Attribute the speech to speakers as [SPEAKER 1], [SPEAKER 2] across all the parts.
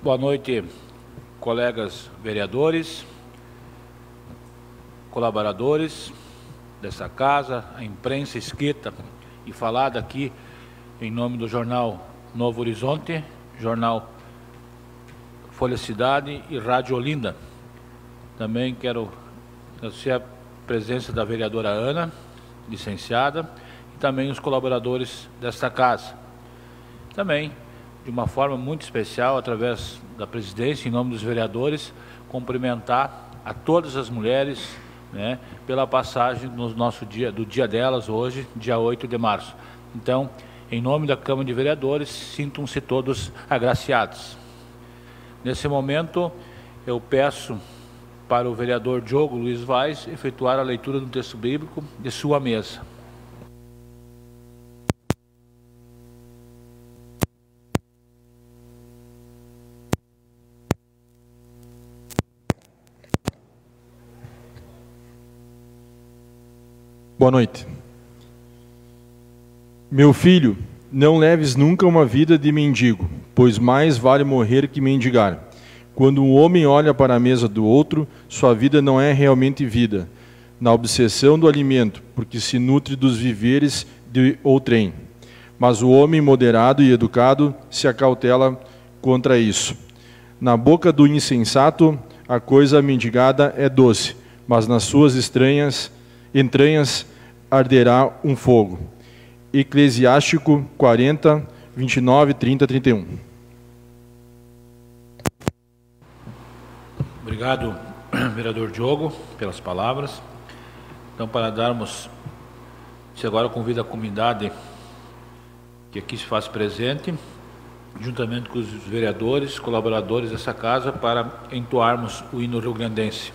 [SPEAKER 1] Boa noite, colegas vereadores, colaboradores dessa casa, a imprensa escrita e falada aqui em nome do jornal Novo Horizonte, jornal Folha Cidade e Rádio Olinda. Também quero agradecer a presença da vereadora Ana, licenciada, e também os colaboradores desta casa. Também, de uma forma muito especial, através da presidência, em nome dos vereadores, cumprimentar a todas as mulheres, né, pela passagem no nosso dia, do dia delas hoje, dia 8 de março. Então, em nome da Câmara de Vereadores, sintam-se todos agraciados. Nesse momento, eu peço para o vereador Diogo Luiz Vaz efetuar a leitura do texto bíblico de sua mesa.
[SPEAKER 2] Boa noite. Meu filho, não leves nunca uma vida de mendigo, pois mais vale morrer que mendigar. Quando um homem olha para a mesa do outro, sua vida não é realmente vida, na obsessão do alimento, porque se nutre dos viveres de outrem. Mas o homem moderado e educado se acautela contra isso. Na boca do insensato, a coisa mendigada é doce, mas nas suas entranhas arderá um fogo. Eclesiástico 40, 29, 30, 31.
[SPEAKER 1] Obrigado, vereador Diogo, pelas palavras. Então, para darmos, se agora convido a comunidade que aqui se faz presente, juntamente com os vereadores, colaboradores dessa casa, para entoarmos o hino rio-grandense.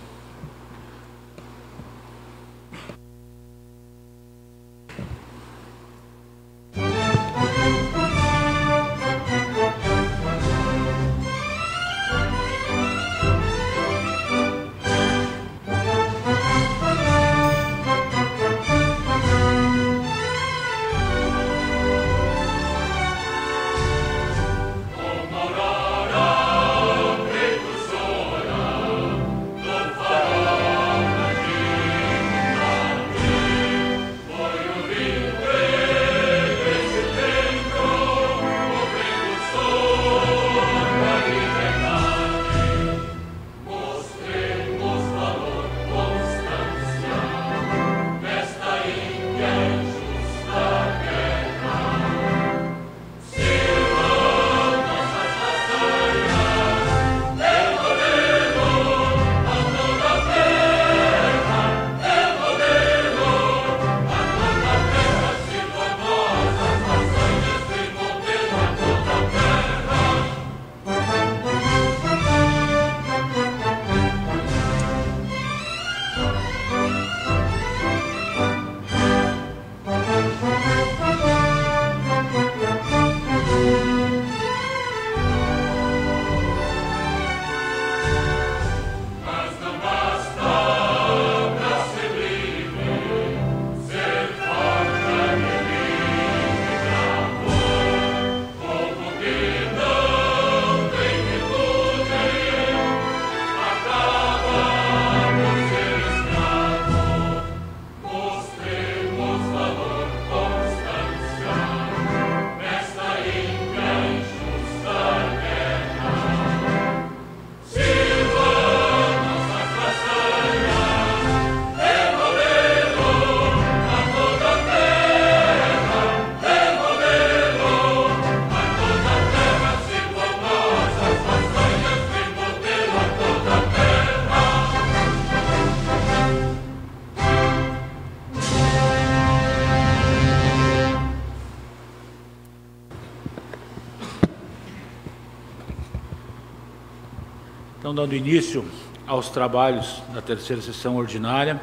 [SPEAKER 1] Então, dando início aos trabalhos da terceira sessão ordinária,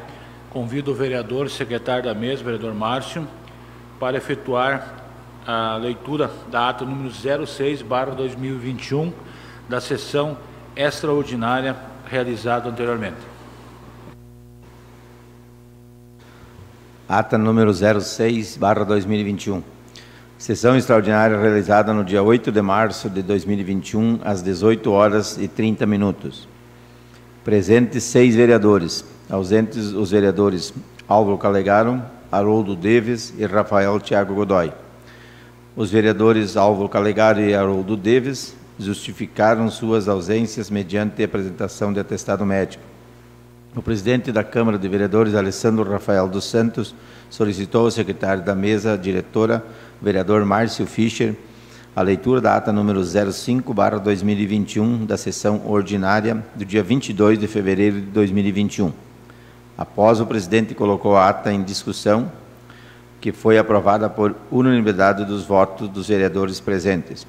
[SPEAKER 1] convido o vereador, secretário da mesa, vereador Márcio, para efetuar a leitura da ata número 06/2021 da sessão extraordinária realizada anteriormente.
[SPEAKER 3] Ata número 06/2021. Sessão extraordinária realizada no dia 8 de março de 2021, às 18h30. Presentes 6 vereadores. Ausentes os vereadores Álvaro Calegaro, Haroldo Deves e Rafael Thiago Godoy. Os vereadores Álvaro Calegaro e Haroldo Deves justificaram suas ausências mediante apresentação de atestado médico. O presidente da Câmara de Vereadores, Alessandro Rafael dos Santos, solicitou ao secretário da mesa diretora, vereador Márcio Fischer, a leitura da ata número 05/2021 da sessão ordinária do dia 22 de fevereiro de 2021. Após o presidente colocou a ata em discussão, que foi aprovada por unanimidade dos votos dos vereadores presentes.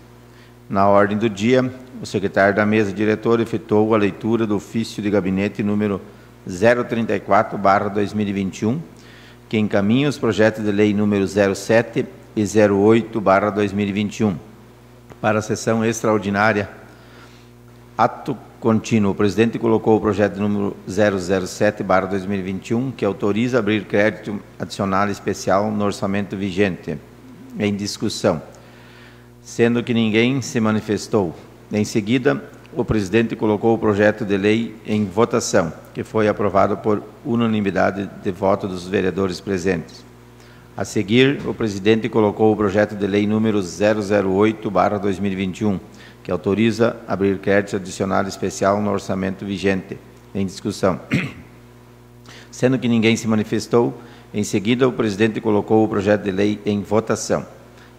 [SPEAKER 3] Na ordem do dia, o secretário da mesa diretora efetuou a leitura do ofício de gabinete número 034/2021, que encaminha os projetos de lei número 07 e 08/2021 para a sessão extraordinária. Ato contínuo. O presidente colocou o projeto número 007/2021, que autoriza abrir crédito adicional especial no orçamento vigente, em discussão, sendo que ninguém se manifestou. Em seguida, o presidente colocou o projeto de lei em votação, que foi aprovado por unanimidade de voto dos vereadores presentes. A seguir, o presidente colocou o projeto de lei número 008/2021, que autoriza abrir crédito adicional especial no orçamento vigente, em discussão. Sendo que ninguém se manifestou, em seguida o presidente colocou o projeto de lei em votação,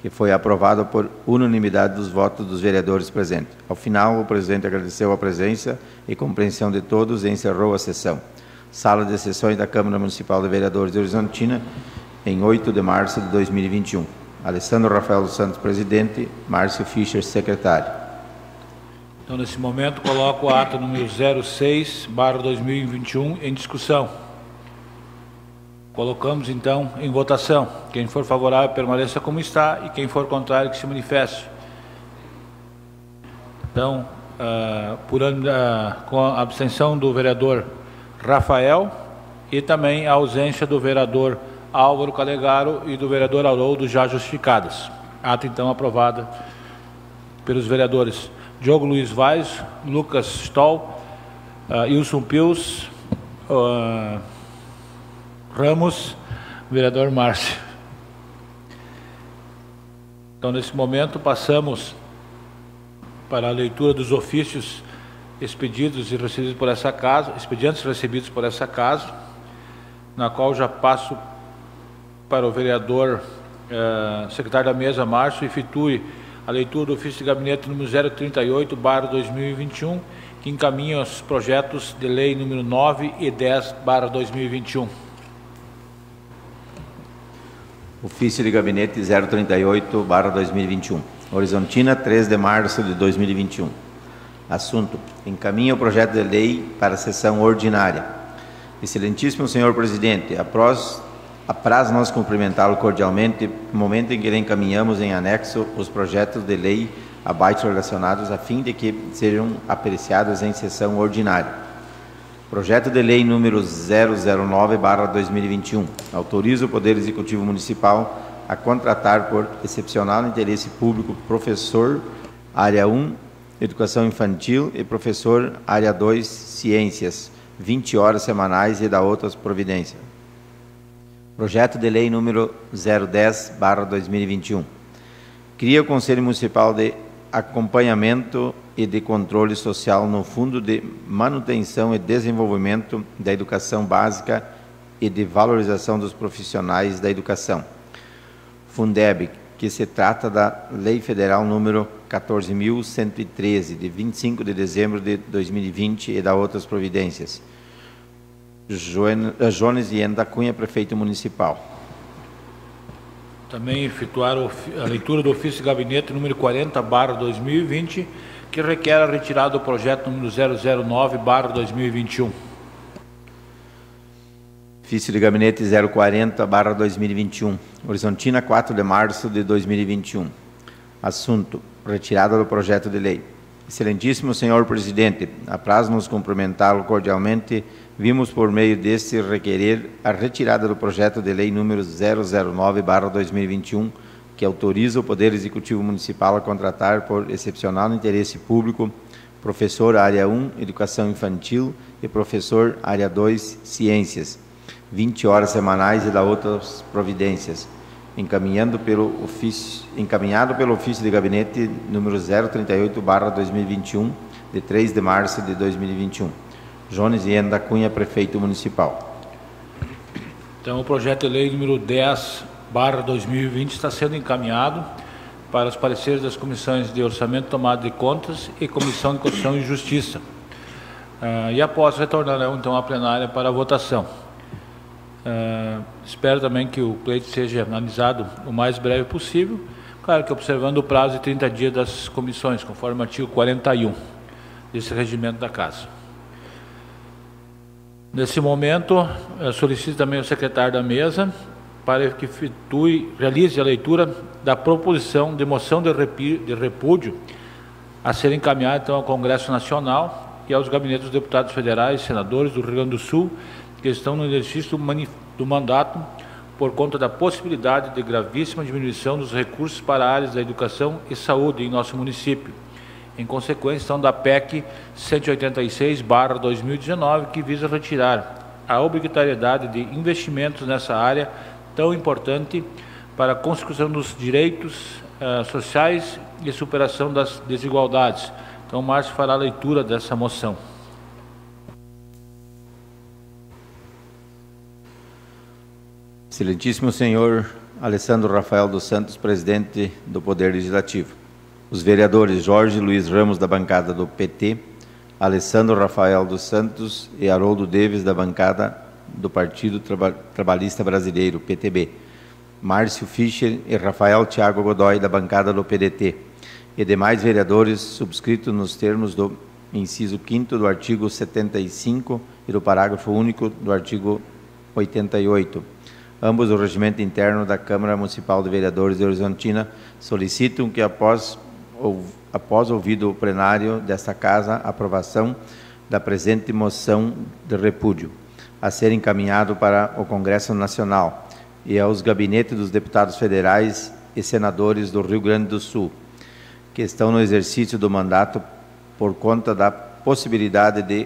[SPEAKER 3] que foi aprovado por unanimidade dos votos dos vereadores presentes. Ao final, o presidente agradeceu a presença e compreensão de todos e encerrou a sessão. Sala de sessões da Câmara Municipal de Vereadores de Horizontina, em 8 de março de 2021. Alessandro Rafael dos Santos, presidente. Márcio Fischer, secretário.
[SPEAKER 1] Então, nesse momento, coloco a ata número 06/2021 em discussão. Colocamos, então, em votação. Quem for favorável, permaneça como está, e quem for contrário, que se manifeste. Então, com a abstenção do vereador Rafael e também a ausência do vereador Álvaro Calegaro e do vereador Haroldo, já justificadas. Ata, então, aprovada pelos vereadores Diogo Luiz Vaz, Lucas Stoll, Wilson Pius, Ramos, vereador Márcio. Então, nesse momento, passamos para a leitura dos ofícios expedidos e recebidos por essa casa, expedientes recebidos por essa casa, na qual já passo para o vereador secretário da mesa, Márcio, efetue a leitura do ofício de gabinete número 038/2021, que encaminha os projetos de lei número 9 e 10/2021.
[SPEAKER 3] Ofício de gabinete 038/2021. Horizontina, 3 de março de 2021. Assunto: encaminha o projeto de lei para a sessão ordinária. Excelentíssimo senhor presidente, apraz-nos cumprimentá-lo cordialmente no momento em que lhe encaminhamos em anexo os projetos de lei abaixo relacionados, a fim de que sejam apreciados em sessão ordinária. Projeto de lei número 009/2021. Autoriza o Poder Executivo Municipal a contratar por excepcional interesse público professor área 1, Educação Infantil, e professor área 2, Ciências, 20 horas semanais, e da outras providências. Projeto de lei número 010/2021. Cria o Conselho Municipal de Acompanhamento e de Controle Social no Fundo de Manutenção e Desenvolvimento da Educação Básica e de Valorização dos Profissionais da Educação. Fundeb, que se trata da Lei Federal número 14.113, de 25 de dezembro de 2020, e da outras providências. Jones Iene da Cunha, prefeito municipal.
[SPEAKER 1] Também efetuar a leitura do ofício de gabinete número 40/2020, que requer a retirada do projeto número 009/2021.
[SPEAKER 3] Ofício de gabinete 040/2021. Horizontina, 4 de março de 2021. Assunto: retirada do projeto de lei. Excelentíssimo senhor presidente, apraz-nos cumprimentá-lo cordialmente. Vimos por meio deste requerer a retirada do projeto de lei número 009/2021, que autoriza o Poder Executivo Municipal a contratar por excepcional interesse público professor área 1, Educação Infantil, e professor área 2, Ciências, 20 horas semanais e da outras providências, encaminhado pelo ofício de gabinete número 038/2021, de 3 de março de 2021. Jones Iena da Cunha, prefeito municipal.
[SPEAKER 1] Então, o projeto de lei número 10/2020 está sendo encaminhado para os pareceres das comissões de Orçamento, Tomada de Contas e Comissão de Constituição e Justiça. E após retornarão, então, à plenária para a votação. Espero também que o pleito seja analisado o mais breve possível, claro que observando o prazo de 30 dias das comissões, conforme o artigo 41 desse regimento da Casa. Nesse momento, solicito também ao secretário da mesa para que realize a leitura da proposição de moção de repúdio a ser encaminhada então ao Congresso Nacional e aos gabinetes dos deputados federais e senadores do Rio Grande do Sul que estão no exercício do mandato por conta da possibilidade de gravíssima diminuição dos recursos para áreas da educação e saúde em nosso município, em consequência então, da PEC 186/2019, que visa retirar a obrigatoriedade de investimentos nessa área tão importante para a construção dos direitos sociais e superação das desigualdades. Então, o Márcio fará a leitura dessa moção.
[SPEAKER 3] Excelentíssimo senhor Alessandro Rafael dos Santos, presidente do Poder Legislativo. Os vereadores Jorge Luiz Ramos, da bancada do PT, Alessandro Rafael dos Santos e Haroldo Deves, da bancada do Partido Trabalhista Brasileiro, PTB, Márcio Fischer e Rafael Thiago Godoy, da bancada do PDT, e demais vereadores subscritos nos termos do inciso 5º do artigo 75 e do parágrafo único do artigo 88, ambos do regimento interno da Câmara Municipal de Vereadores de Horizontina, solicitam que após ouvido o plenário desta Casa, a aprovação da presente moção de repúdio, a ser encaminhado para o Congresso Nacional e aos gabinetes dos deputados federais e senadores do Rio Grande do Sul, que estão no exercício do mandato por conta da possibilidade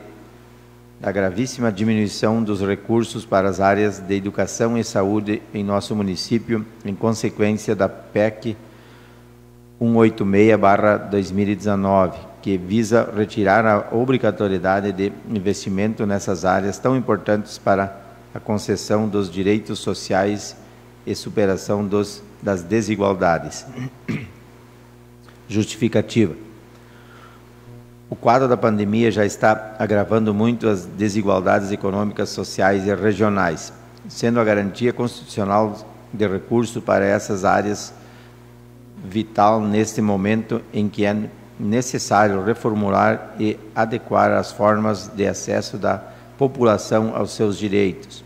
[SPEAKER 3] da gravíssima diminuição dos recursos para as áreas de educação e saúde em nosso município, em consequência da PEC 186/2019, que visa retirar a obrigatoriedade de investimento nessas áreas tão importantes para a concessão dos direitos sociais e superação das desigualdades. Justificativa. O quadro da pandemia já está agravando muito as desigualdades econômicas, sociais e regionais, sendo a garantia constitucional de recurso para essas áreas vital neste momento em que é necessário reformular e adequar as formas de acesso da população aos seus direitos.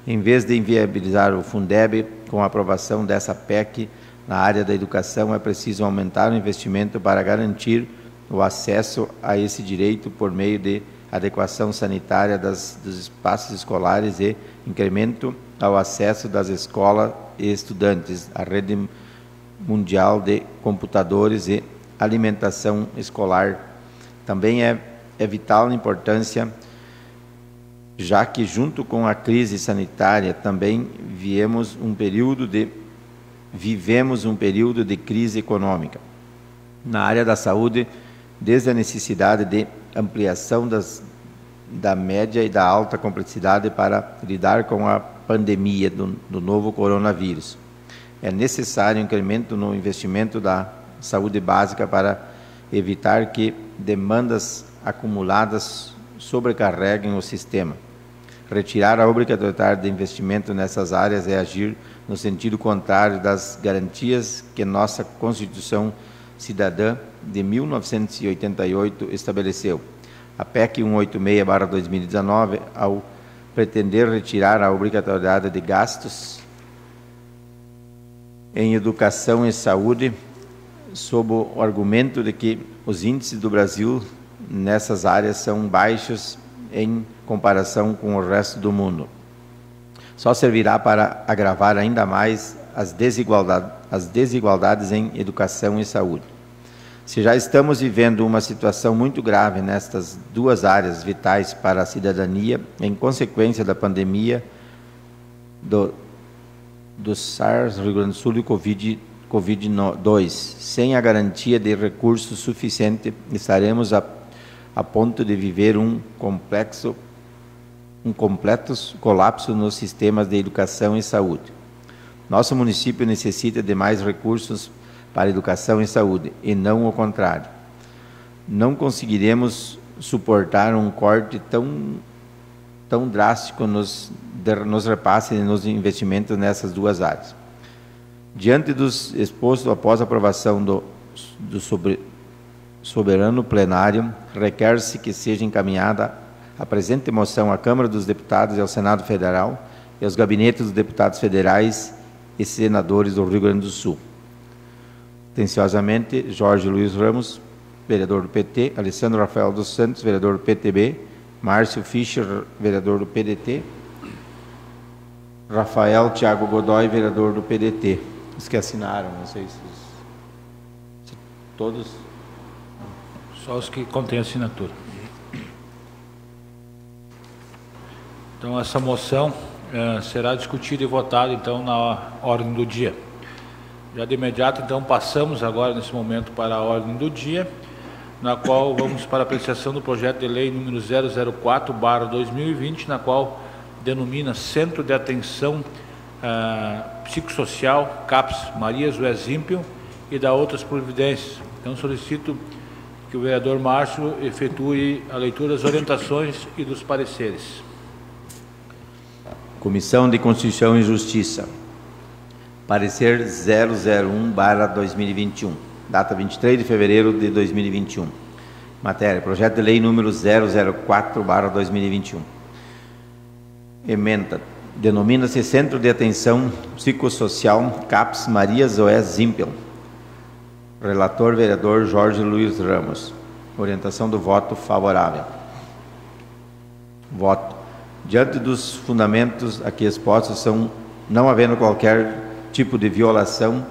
[SPEAKER 3] Em vez de inviabilizar o Fundeb com a aprovação dessa PEC na área da educação, é preciso aumentar o investimento para garantir o acesso a esse direito por meio de adequação sanitária dos espaços escolares e incremento ao acesso das escolas e estudantes à rede mundial de computadores e alimentação escolar. Também é vital importância, já que junto com a crise sanitária também vivemos um período de crise econômica. Na área da saúde, desde a necessidade de ampliação da média e da alta complexidade para lidar com a pandemia do novo coronavírus. É necessário incremento no investimento da saúde básica para evitar que demandas acumuladas sobrecarreguem o sistema. Retirar a obrigatoriedade de investimento nessas áreas é agir no sentido contrário das garantias que nossa Constituição Cidadã de 1988 estabeleceu. A PEC 186/2019, ao pretender retirar a obrigatoriedade de gastos em educação e saúde, sob o argumento de que os índices do Brasil nessas áreas são baixos em comparação com o resto do mundo. Só servirá para agravar ainda mais as desigualdades em educação e saúde. Se já estamos vivendo uma situação muito grave nestas duas áreas vitais para a cidadania, em consequência da pandemia do SARS, Rio Grande do Sul e Covid-2, sem a garantia de recursos suficientes, estaremos a ponto de viver um completo colapso nos sistemas de educação e saúde. Nosso município necessita de mais recursos para educação e saúde, e não o contrário. Não conseguiremos suportar um corte tão drástico nos repasses e nos investimentos nessas duas áreas. Diante dos expostos após a aprovação do soberano plenário, requer-se que seja encaminhada a presente moção à Câmara dos Deputados e ao Senado Federal e aos gabinetes dos deputados federais e senadores do Rio Grande do Sul. Atenciosamente, Jorge Luiz Ramos, vereador do PT, Alessandro Rafael dos Santos, vereador do PTB, Márcio Fischer, vereador do PDT, Rafael Thiago Godoy, vereador do PDT. Os que assinaram, não sei se todos.
[SPEAKER 1] Só os que contêm assinatura. Então, essa moção será discutida e votada, então, na ordem do dia. Já de imediato, então, passamos agora, nesse momento, para a ordem do dia, na qual vamos para a apreciação do projeto de lei número 004/2020, na qual denomina Centro de Atenção Psicossocial, CAPS, Maria Zoé Zimpel, e da outras providências. Então, solicito que o vereador Márcio efetue a leitura das orientações e dos pareceres.
[SPEAKER 3] Comissão de Constituição e Justiça. Parecer 001/2021. Data 23 de fevereiro de 2021. Matéria: projeto de lei número 004/2021. Emenda: denomina-se Centro de Atenção Psicossocial CAPS Maria Zoé Zimpel. Relator: vereador Jorge Luiz Ramos. Orientação do voto favorável. Voto. Diante dos fundamentos aqui expostos, não havendo qualquer tipo de violação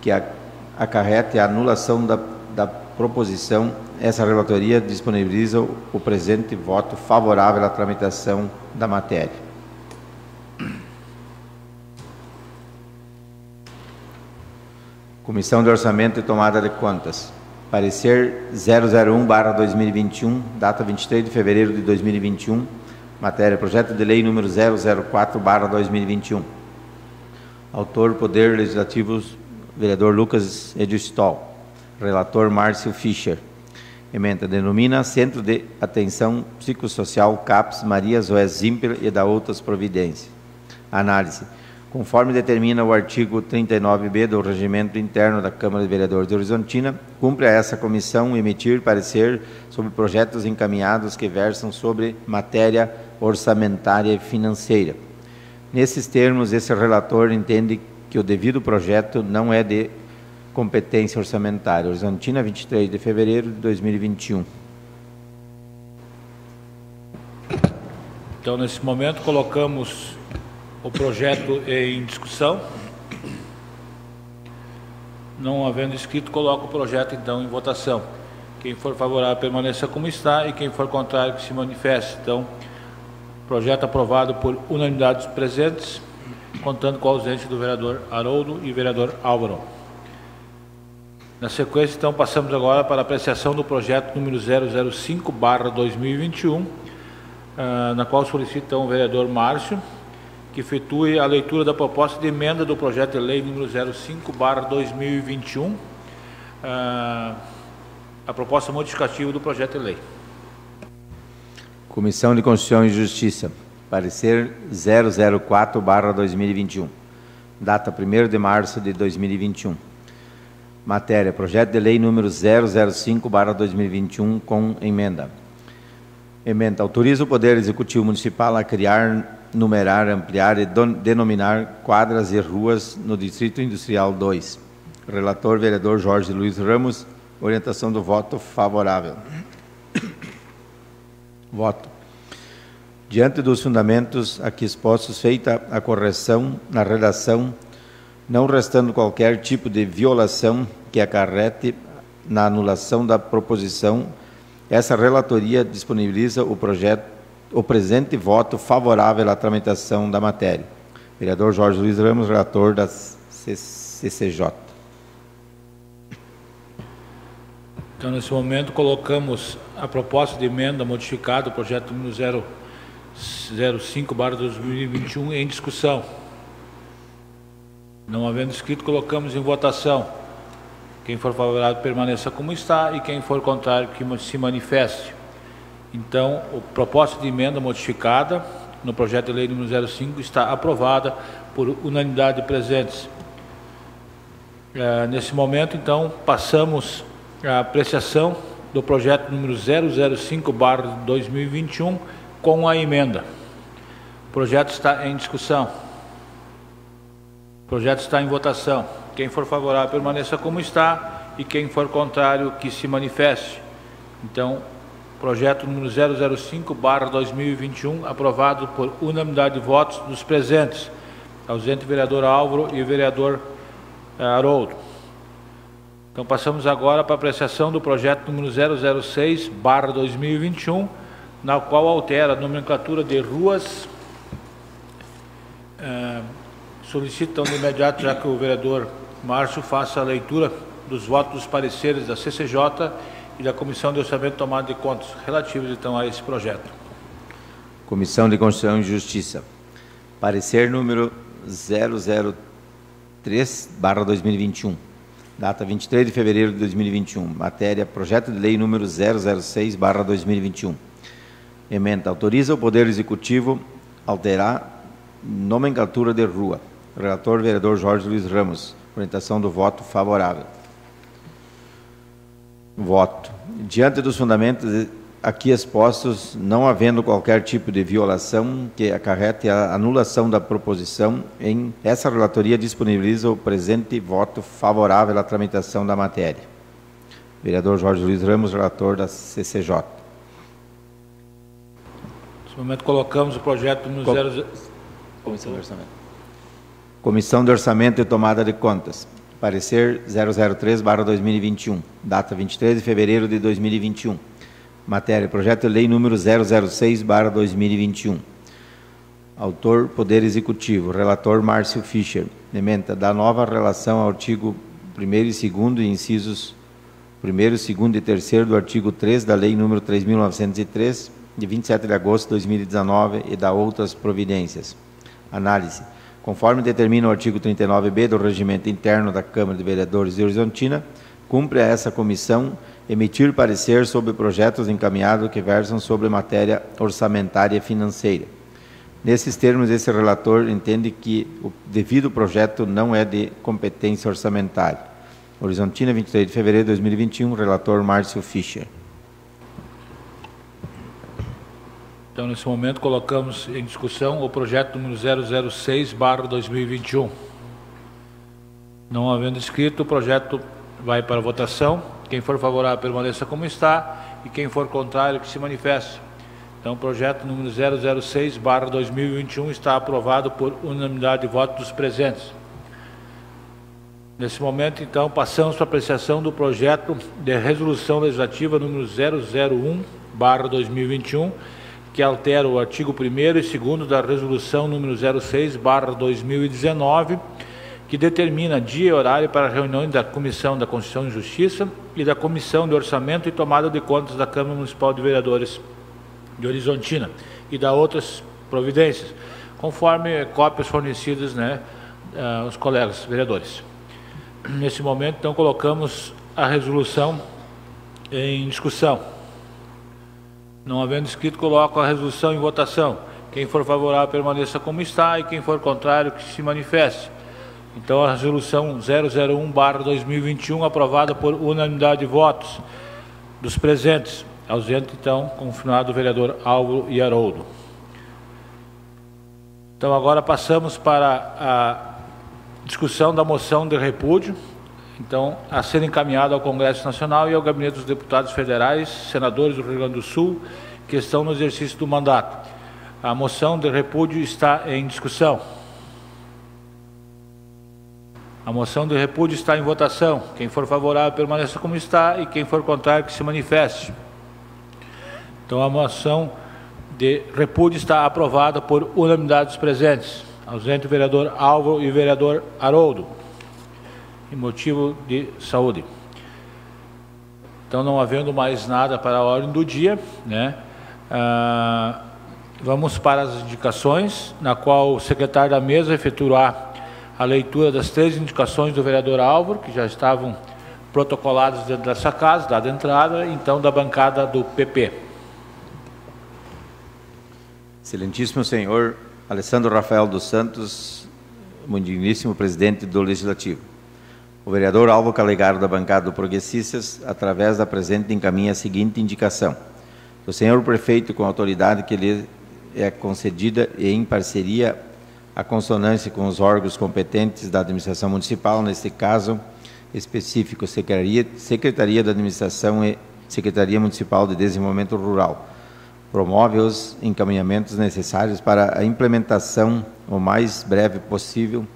[SPEAKER 3] que acarrete a anulação da proposição, essa relatoria disponibiliza o presente voto favorável à tramitação da matéria. Comissão de Orçamento e Tomada de Contas. Parecer 001/2021, data 23 de fevereiro de 2021. Matéria: projeto de lei número 004/2021. Autor: Poder Legislativo, vereador Lucas Edistol. Relator: Márcio Fischer. Emenda: denomina Centro de Atenção Psicossocial CAPS Maria Zoé Zimpel e da outras providências. Análise: conforme determina o artigo 39b do Regimento Interno da Câmara de Vereadores de Horizontina, cumpre a essa comissão emitir parecer sobre projetos encaminhados que versam sobre matéria orçamentária e financeira. Nesses termos, esse relator entende que o devido projeto não é de competência orçamentária. Horizontina, 23 de fevereiro de 2021.
[SPEAKER 1] Então, nesse momento, colocamos o projeto em discussão. Não havendo inscrito, coloco o projeto, então, em votação. Quem for favorável, permaneça como está, e quem for contrário, que se manifeste. Então, projeto aprovado por unanimidade dos presentes, contando com a ausência do vereador Haroldo e vereador Álvaro. Na sequência, então, passamos agora para a apreciação do projeto número 005/2021, na qual solicita, então, o vereador Márcio que efetue a leitura da proposta de emenda do projeto de lei número 05/2021, a proposta modificativa do projeto de lei.
[SPEAKER 3] Comissão de Constituição e Justiça. Parecer 004/2021. Data 1º de março de 2021. Matéria: projeto de lei número 005/2021 com emenda. Emenda: autoriza o Poder Executivo Municipal a criar, numerar, ampliar e denominar quadras e ruas no Distrito Industrial 2. Relator, vereador Jorge Luiz Ramos. Orientação do voto favorável. Voto. Diante dos fundamentos aqui expostos, feita a correção na redação, não restando qualquer tipo de violação que acarrete na anulação da proposição, essa relatoria disponibiliza o presente voto favorável à tramitação da matéria. Vereador Jorge Luiz Ramos, relator da CCJ.
[SPEAKER 1] Então, nesse momento, colocamos a proposta de emenda modificada, o projeto número 005/2021, em discussão. Não havendo escrito, colocamos em votação. Quem for favorável permaneça como está e quem for contrário que se manifeste. Então, a proposta de emenda modificada no projeto de lei número 05 está aprovada por unanimidade de presentes. Nesse momento, então, passamos à apreciação do projeto número 005/2021 com a emenda. O projeto está em discussão. O projeto está em votação. Quem for favorável permaneça como está e quem for contrário que se manifeste. Então, projeto número 005/2021 aprovado por unanimidade de votos dos presentes. Ausente o vereador Álvaro e o vereador Haroldo. Então, passamos agora para a apreciação do projeto número 006/2021, na qual altera a nomenclatura de ruas. Solicitam de imediato, já que o vereador Márcio faça a leitura dos votos dos pareceres da CCJ e da Comissão de Orçamento e Tomada de Contas, relativos então a esse projeto.
[SPEAKER 3] Comissão de Constituição e Justiça. Parecer número 003/2021. Data 23 de fevereiro de 2021. Matéria, projeto de lei número 006/2021. Emenda. Autoriza o Poder Executivo alterar nomenclatura de rua. Relator, vereador Jorge Luiz Ramos. Orientação do voto favorável. Voto. Diante dos fundamentos aqui expostos, não havendo qualquer tipo de violação que acarrete a anulação da proposição, essa relatoria disponibiliza o presente voto favorável à tramitação da matéria. Vereador Jorge Luiz Ramos, relator da CCJ.
[SPEAKER 1] Nesse momento colocamos o projeto número 0...
[SPEAKER 3] Comissão de Orçamento. Comissão de Orçamento e Tomada de Contas. Parecer 003/2021. Data 23 de fevereiro de 2021. Matéria, projeto de lei número 006/2021. Autor, Poder Executivo. Relator, Márcio Fischer. Emenda, da nova relação ao artigo 1º e 2º e incisos 1º, 2º e 3º do artigo 3 da Lei número 3.903, de 27 de agosto de 2019 e da outras providências. Análise. Conforme determina o artigo 39b do Regimento Interno da Câmara de Vereadores de Horizontina, cumpre a essa comissão emitir parecer sobre projetos encaminhados que versam sobre matéria orçamentária e financeira. Nesses termos, esse relator entende que o devido projeto não é de competência orçamentária. Horizontina, 23 de fevereiro de 2021, relator Márcio Fischer.
[SPEAKER 1] Então, nesse momento, colocamos em discussão o projeto número 006/2021. Não havendo escrito, o projeto vai para votação. Quem for favorável permaneça como está e quem for contrário que se manifeste. Então, o projeto número 006/2021 está aprovado por unanimidade de votos dos presentes. Nesse momento, então, passamos para a apreciação do projeto de resolução legislativa número 001/2021, que altera o artigo 1º e 2º da resolução número 06/2019, que determina dia e horário para reuniões da Comissão da Constituição e Justiça e da Comissão de Orçamento e Tomada de Contas da Câmara Municipal de Vereadores de Horizontina e da outras providências, conforme cópias fornecidas, aos colegas vereadores. Nesse momento, então, colocamos a resolução em discussão. Não havendo escrito, coloco a resolução em votação. Quem for favorável permaneça como está e quem for contrário que se manifeste. Então, a resolução 001/2021 aprovada por unanimidade de votos dos presentes. Ausente, então, confirmado o vereador Álvaro e Haroldo. Então, agora passamos para a discussão da moção de repúdio então, a ser encaminhado ao Congresso Nacional e ao Gabinete dos Deputados Federais, senadores do Rio Grande do Sul, que estão no exercício do mandato. A moção de repúdio está em discussão. A moção de repúdio está em votação. Quem for favorável, permaneça como está, e quem for contrário, que se manifeste. Então, a moção de repúdio está aprovada por unanimidade dos presentes. Ausente o vereador Álvaro e o vereador Haroldo, em motivo de saúde. Então, não havendo mais nada para a ordem do dia, né, vamos para as indicações, na qual o secretário da mesa efetuará a leitura das 3 indicações do vereador Álvaro, que já estavam protocoladas dentro dessa casa, dada a entrada, então, da bancada do PP.
[SPEAKER 3] Excelentíssimo senhor Alessandro Rafael dos Santos, muito digníssimo presidente do Legislativo. O vereador Álvaro Calegaro, da bancada do Progressistas, através da presente, encaminha a seguinte indicação. O senhor prefeito, com a autoridade que lhe é concedida e em parceria, a consonância com os órgãos competentes da administração municipal, neste caso específico, Secretaria da Administração e Secretaria Municipal de Desenvolvimento Rural, promove os encaminhamentos necessários para a implementação o mais breve possível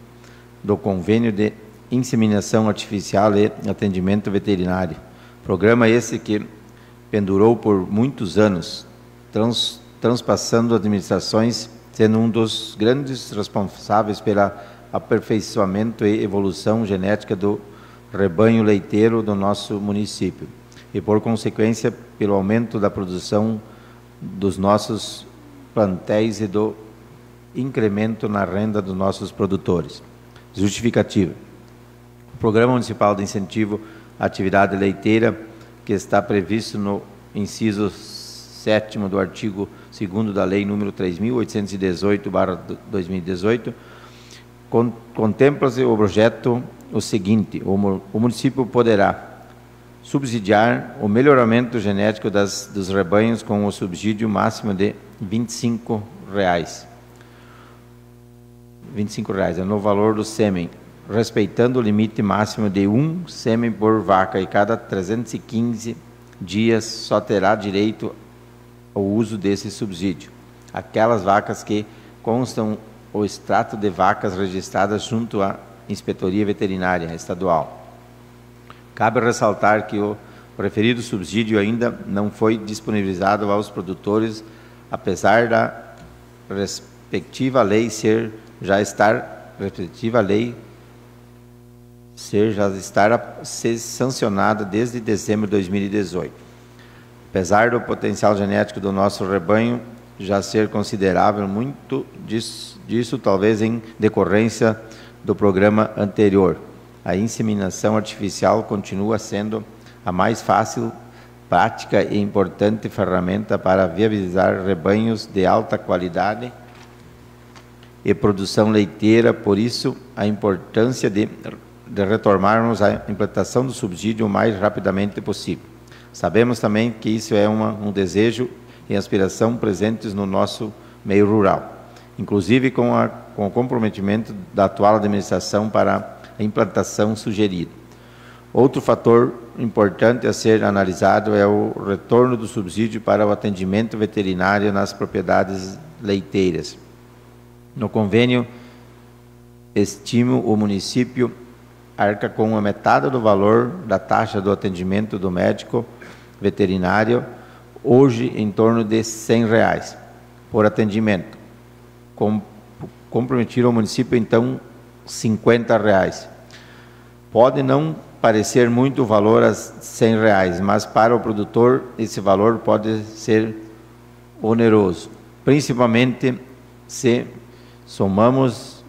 [SPEAKER 3] do convênio de inseminação artificial e atendimento veterinário. Programa esse que pendurou por muitos anos, transpassando administrações, sendo um dos grandes responsáveis pelo aperfeiçoamento e evolução genética do rebanho leiteiro do nosso município e, por consequência, pelo aumento da produção dos nossos plantéis e do incremento na renda dos nossos produtores. Justificativa. O Programa Municipal de Incentivo à Atividade Leiteira, que está previsto no inciso 7º do artigo 2º da Lei número 3.818/2018, contempla-se o projeto o seguinte: o município poderá subsidiar o melhoramento genético dos rebanhos com o subsídio máximo de R$ 25. R$ 25 é no valor do sêmen, respeitando o limite máximo de 1 sêmen por vaca, e cada 315 dias só terá direito ao uso desse subsídio aquelas vacas que constam o extrato de vacas registradas junto à Inspetoria Veterinária Estadual. Cabe ressaltar que o referido subsídio ainda não foi disponibilizado aos produtores, apesar da respectiva lei já estar sancionada desde dezembro de 2018. Apesar do potencial genético do nosso rebanho já ser considerável, muito disso talvez em decorrência do programa anterior, a inseminação artificial continua sendo a mais fácil, prática e importante ferramenta para viabilizar rebanhos de alta qualidade e produção leiteira. Por isso, a importância de retomarmos a implantação do subsídio o mais rapidamente possível. Sabemos também que isso é um desejo e aspiração presentes no nosso meio rural, inclusive com o comprometimento da atual administração para a implantação sugerida. Outro fator importante a ser analisado é o retorno do subsídio para o atendimento veterinário nas propriedades leiteiras. No convênio, estimo o município arca com a metade do valor da taxa do atendimento do médico veterinário, hoje em torno de R$ 100 por atendimento. Comprometer ao município, então, R$ 50. Pode não parecer muito o valor a R$ 100, mas para o produtor esse valor pode ser oneroso, principalmente se somamos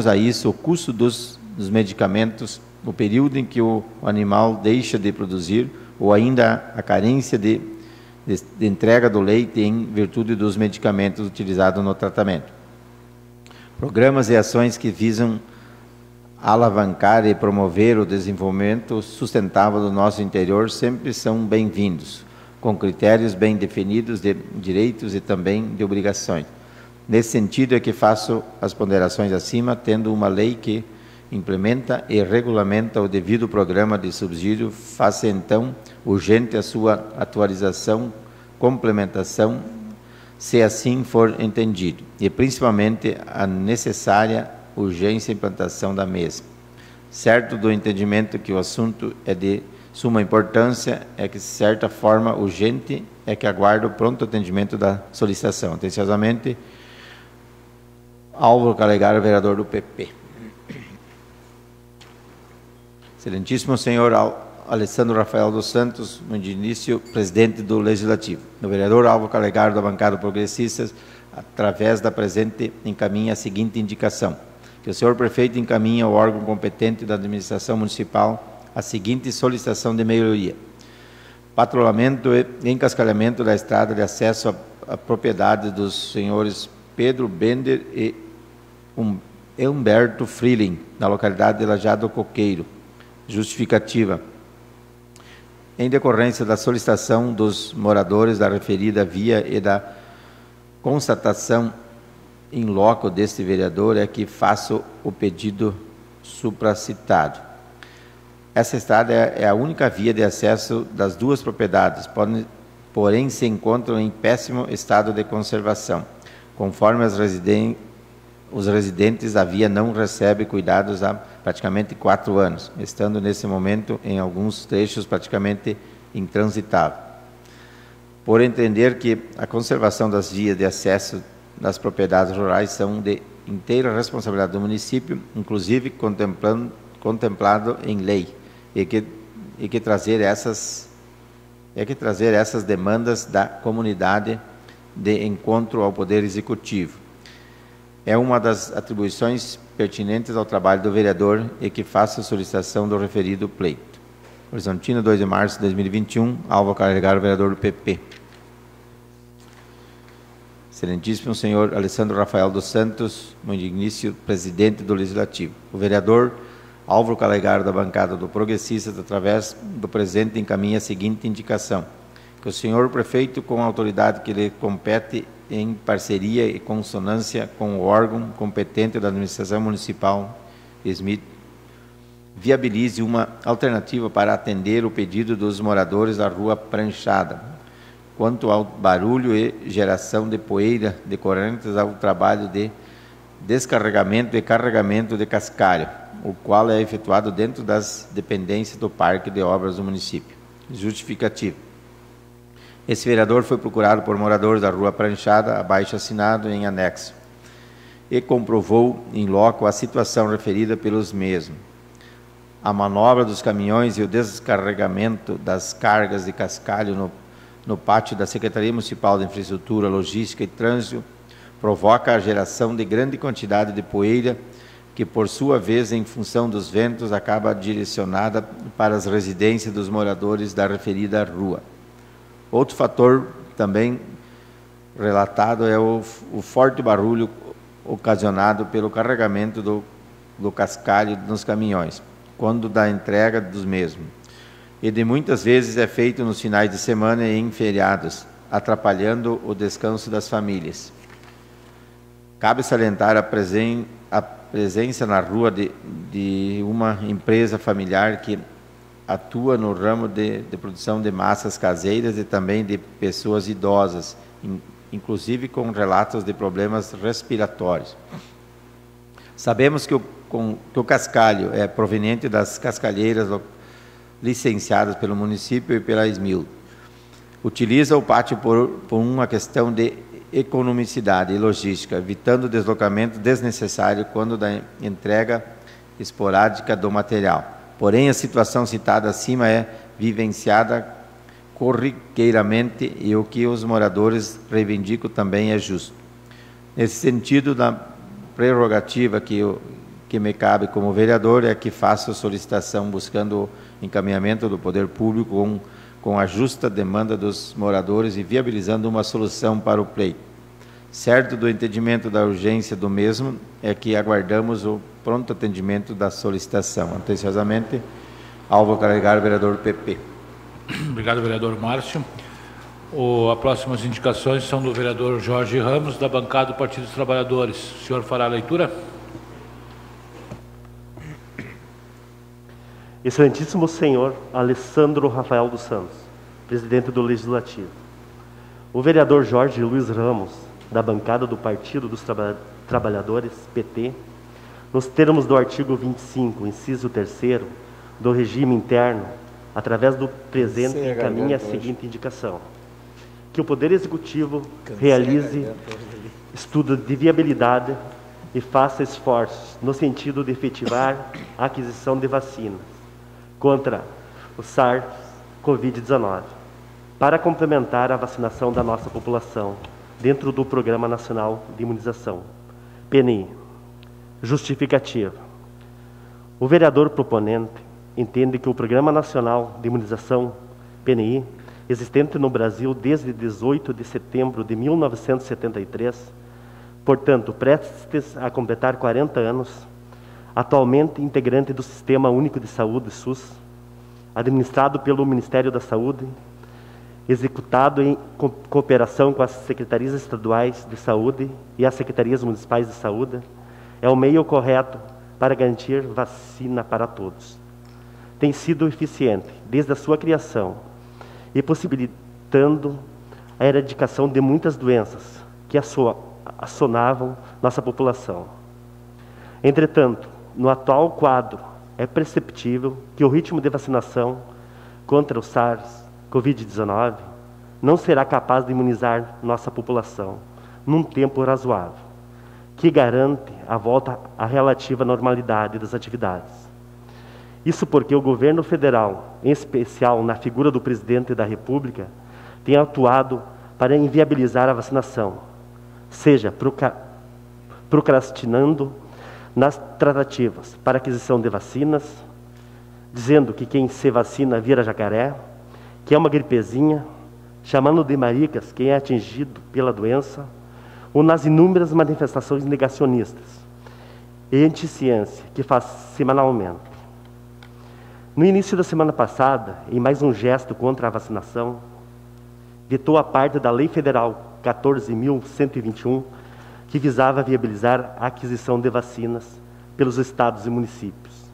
[SPEAKER 3] a isso o custo dos medicamentos, o período em que o animal deixa de produzir, ou ainda a carência de entrega do leite em virtude dos medicamentos utilizados no tratamento. Programas e ações que visam alavancar e promover o desenvolvimento sustentável do nosso interior sempre são bem-vindos, com critérios bem definidos de direitos e também de obrigações. Nesse sentido é que faço as ponderações acima, tendo uma lei que implementa e regulamenta o devido programa de subsídio, faça então urgente a sua atualização, complementação, se assim for entendido, e principalmente a necessária urgência e implantação da mesma. Certo do entendimento que o assunto é de suma importância, é que, de certa forma, urgente é que aguarda o pronto atendimento da solicitação. Atenciosamente, Álvaro Calegaro, vereador do PP. Excelentíssimo senhor Alessandro Rafael dos Santos, no início, presidente do Legislativo. O vereador Álvaro Calegaro, da bancada Progressistas, através da presente, encaminha a seguinte indicação: que o senhor prefeito encaminhe ao órgão competente da administração municipal a seguinte solicitação de melhoria: patrulhamento e encascalhamento da estrada de acesso à propriedade dos senhores Pedro Bender e Humberto Freeling, na localidade de Lajeado Coqueiro. Justificativa: em decorrência da solicitação dos moradores da referida via e da constatação em loco deste vereador, é que faço o pedido supracitado. Essa estrada é a única via de acesso das duas propriedades, porém se encontram em péssimo estado de conservação. Conforme os residentes, a via não recebe cuidados há praticamente 4 anos, estando nesse momento em alguns trechos praticamente intransitável. Por entender que a conservação das vias de acesso das propriedades rurais são de inteira responsabilidade do município, inclusive contemplado em lei, e que trazer essas demandas da comunidade de encontro ao Poder Executivo. É uma das atribuições pertinentes ao trabalho do vereador e que faça a solicitação do referido pleito. Horizontina, 2 de março de 2021, Álvaro Calegaro, vereador do PP. Excelentíssimo senhor Alessandro Rafael dos Santos, no início, presidente do Legislativo. O vereador Álvaro Calegaro, da bancada do Progressistas, através do presente, encaminha a seguinte indicação: que o senhor prefeito, com a autoridade que lhe compete, em parceria e consonância com o órgão competente da administração municipal, Smith, viabilize uma alternativa para atender o pedido dos moradores da Rua Pranchada, quanto ao barulho e geração de poeira decorrentes ao trabalho de descarregamento e carregamento de cascalho, o qual é efetuado dentro das dependências do Parque de Obras do município. Justificativo: esse vereador foi procurado por moradores da Rua Pranchada, abaixo assinado em anexo, e comprovou em loco a situação referida pelos mesmos. A manobra dos caminhões e o descarregamento das cargas de cascalho no pátio da Secretaria Municipal de Infraestrutura, Logística e Trânsito provoca a geração de grande quantidade de poeira que, por sua vez, em função dos ventos, acaba direcionada para as residências dos moradores da referida rua. Outro fator também relatado é o forte barulho ocasionado pelo carregamento do cascalho nos caminhões, quando da entrega dos mesmos, e de muitas vezes é feito nos finais de semana e em feriados, atrapalhando o descanso das famílias. Cabe salientar a presença na rua de uma empresa familiar que atua no ramo de produção de massas caseiras e também de pessoas idosas, inclusive com relatos de problemas respiratórios. Sabemos que o cascalho é proveniente das cascalheiras licenciadas pelo município e pela SMIL. Utiliza o pátio por uma questão de economicidade e logística, evitando o deslocamento desnecessário quando da entrega esporádica do material. Porém, a situação citada acima é vivenciada corriqueiramente e o que os moradores reivindicam também é justo. Nesse sentido, da prerrogativa que me cabe como vereador é que faço solicitação buscando o encaminhamento do poder público com a justa demanda dos moradores e viabilizando uma solução para o pleito. Certo do entendimento da urgência do mesmo, é que aguardamos o pronto atendimento da solicitação. Atenciosamente, Álvaro Calegaro, vereador do PP.
[SPEAKER 1] Obrigado, vereador Márcio. As próximas indicações são do vereador Jorge Ramos, da bancada do Partido dos Trabalhadores. O senhor fará a leitura?
[SPEAKER 4] Excelentíssimo senhor Alessandro Rafael dos Santos, presidente do Legislativo. O vereador Jorge Luiz Ramos, da bancada do Partido dos Trabalhadores, PT, nos termos do artigo 25, inciso 3º, do regime interno, através do presente, encaminha a seguinte indicação: que o Poder Executivo realize estudo de viabilidade e faça esforços no sentido de efetivar a aquisição de vacinas contra o SARS-CoV-19, para complementar a vacinação da nossa população dentro do Programa Nacional de Imunização, PNI. Justificativa. O vereador proponente entende que o Programa Nacional de Imunização, PNI, existente no Brasil desde 18 de setembro de 1973, portanto, prestes a completar 40 anos, atualmente integrante do Sistema Único de Saúde, SUS, administrado pelo Ministério da Saúde, executado em cooperação com as secretarias estaduais de saúde e as secretarias municipais de saúde, é o meio correto para garantir vacina para todos. Tem sido eficiente desde a sua criação e possibilitando a erradicação de muitas doenças que assonavam nossa população. Entretanto, no atual quadro, é perceptível que o ritmo de vacinação contra o SARS-CoV-19 não será capaz de imunizar nossa população num tempo razoável, que garante a volta à relativa normalidade das atividades. Isso porque o governo federal, em especial na figura do presidente da República, tem atuado para inviabilizar a vacinação, seja procrastinando nas tratativas para aquisição de vacinas, dizendo que quem se vacina vira jacaré, que é uma gripezinha, chamando de maricas quem é atingido pela doença, ou nas inúmeras manifestações negacionistas e anti-ciência que faz semanalmente. No início da semana passada, em mais um gesto contra a vacinação, vetou a parte da Lei Federal 14.121, que visava viabilizar a aquisição de vacinas pelos estados e municípios.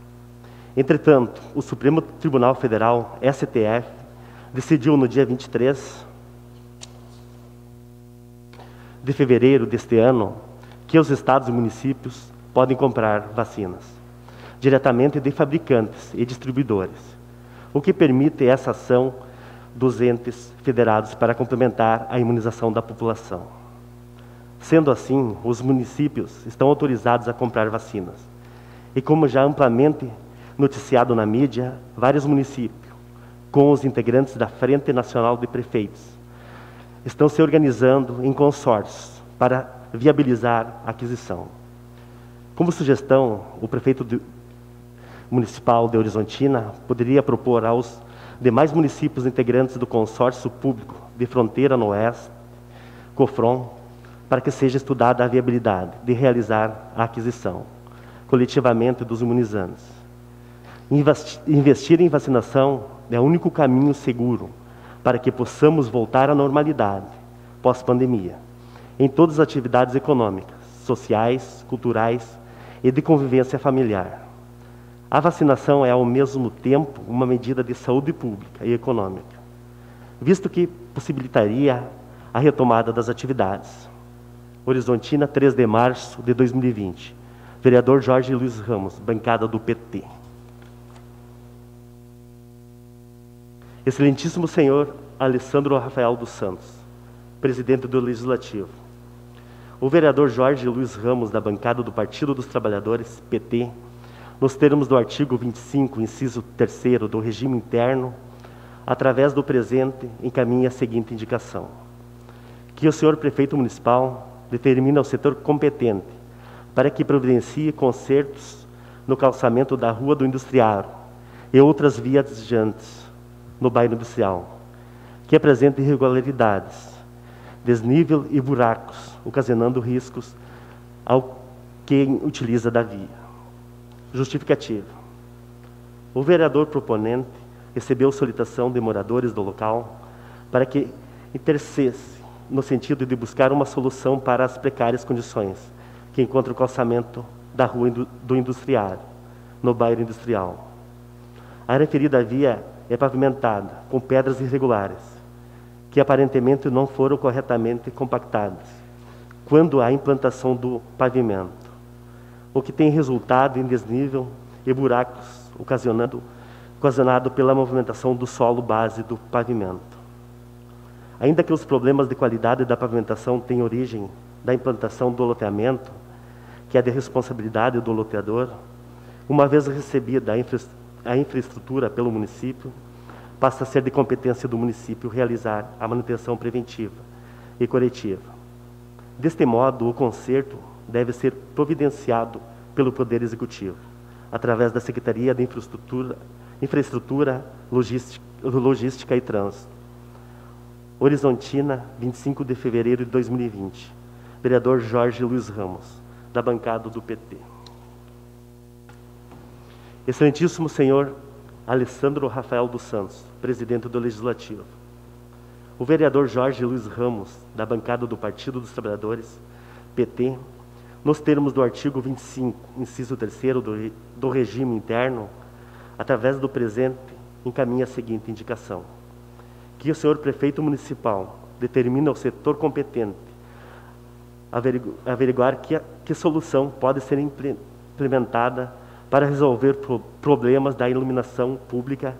[SPEAKER 4] Entretanto, o Supremo Tribunal Federal, STF, decidiu no dia 23 de fevereiro deste ano que os estados e municípios podem comprar vacinas diretamente de fabricantes e distribuidores, o que permite essa ação dos entes federados para complementar a imunização da população. Sendo assim, os municípios estão autorizados a comprar vacinas. E como já amplamente noticiado na mídia, vários municípios, com os integrantes da Frente Nacional de Prefeitos, estão se organizando em consórcios para viabilizar a aquisição. Como sugestão, o prefeito municipal de Horizontina poderia propor aos demais municípios integrantes do consórcio público de Fronteira no Oeste, COFRON, para que seja estudada a viabilidade de realizar a aquisição, coletivamente, dos imunizantes. Investir em vacinação é o único caminho seguro para que possamos voltar à normalidade pós-pandemia, em todas as atividades econômicas, sociais, culturais e de convivência familiar. A vacinação é, ao mesmo tempo, uma medida de saúde pública e econômica, visto que possibilitaria a retomada das atividades. Horizontina, 3 de março de 2020. Vereador Jorge Luiz Ramos, bancada do PT. Excelentíssimo senhor Alessandro Rafael dos Santos, presidente do Legislativo. O vereador Jorge Luiz Ramos, da bancada do Partido dos Trabalhadores, PT, nos termos do artigo 25, inciso 3º do regime interno, através do presente, encaminha a seguinte indicação: que o senhor prefeito municipal determina ao setor competente para que providencie consertos no calçamento da Rua do Industriário e outras viajantes no bairro industrial, que apresenta irregularidades, desnível e buracos, ocasionando riscos ao quem utiliza da via. Justificativa. O vereador proponente recebeu solicitação de moradores do local para que intercesse no sentido de buscar uma solução para as precárias condições que encontra o calçamento da Rua do Industriário, no bairro industrial. A referida via é pavimentada com pedras irregulares, que aparentemente não foram corretamente compactadas quando há implantação do pavimento, o que tem resultado em desnível e buracos ocasionado pela movimentação do solo base do pavimento. Ainda que os problemas de qualidade da pavimentação tenham origem da implantação do loteamento, que é de responsabilidade do loteador, uma vez recebida a infraestrutura pelo município, passa a ser de competência do município realizar a manutenção preventiva e corretiva. Deste modo, o conserto deve ser providenciado pelo Poder Executivo, através da Secretaria de Infraestrutura, Logística e Trânsito. Horizontina, 25 de fevereiro de 2020. Vereador Jorge Luiz Ramos, da bancada do PT. Excelentíssimo senhor Alessandro Rafael dos Santos, presidente do Legislativo. O vereador Jorge Luiz Ramos, da bancada do Partido dos Trabalhadores, PT, nos termos do artigo 25, inciso 3º do regime interno, através do presente, encaminha a seguinte indicação: que o senhor prefeito municipal determina ao setor competente averiguar que solução pode ser implementada para resolver problemas da iluminação pública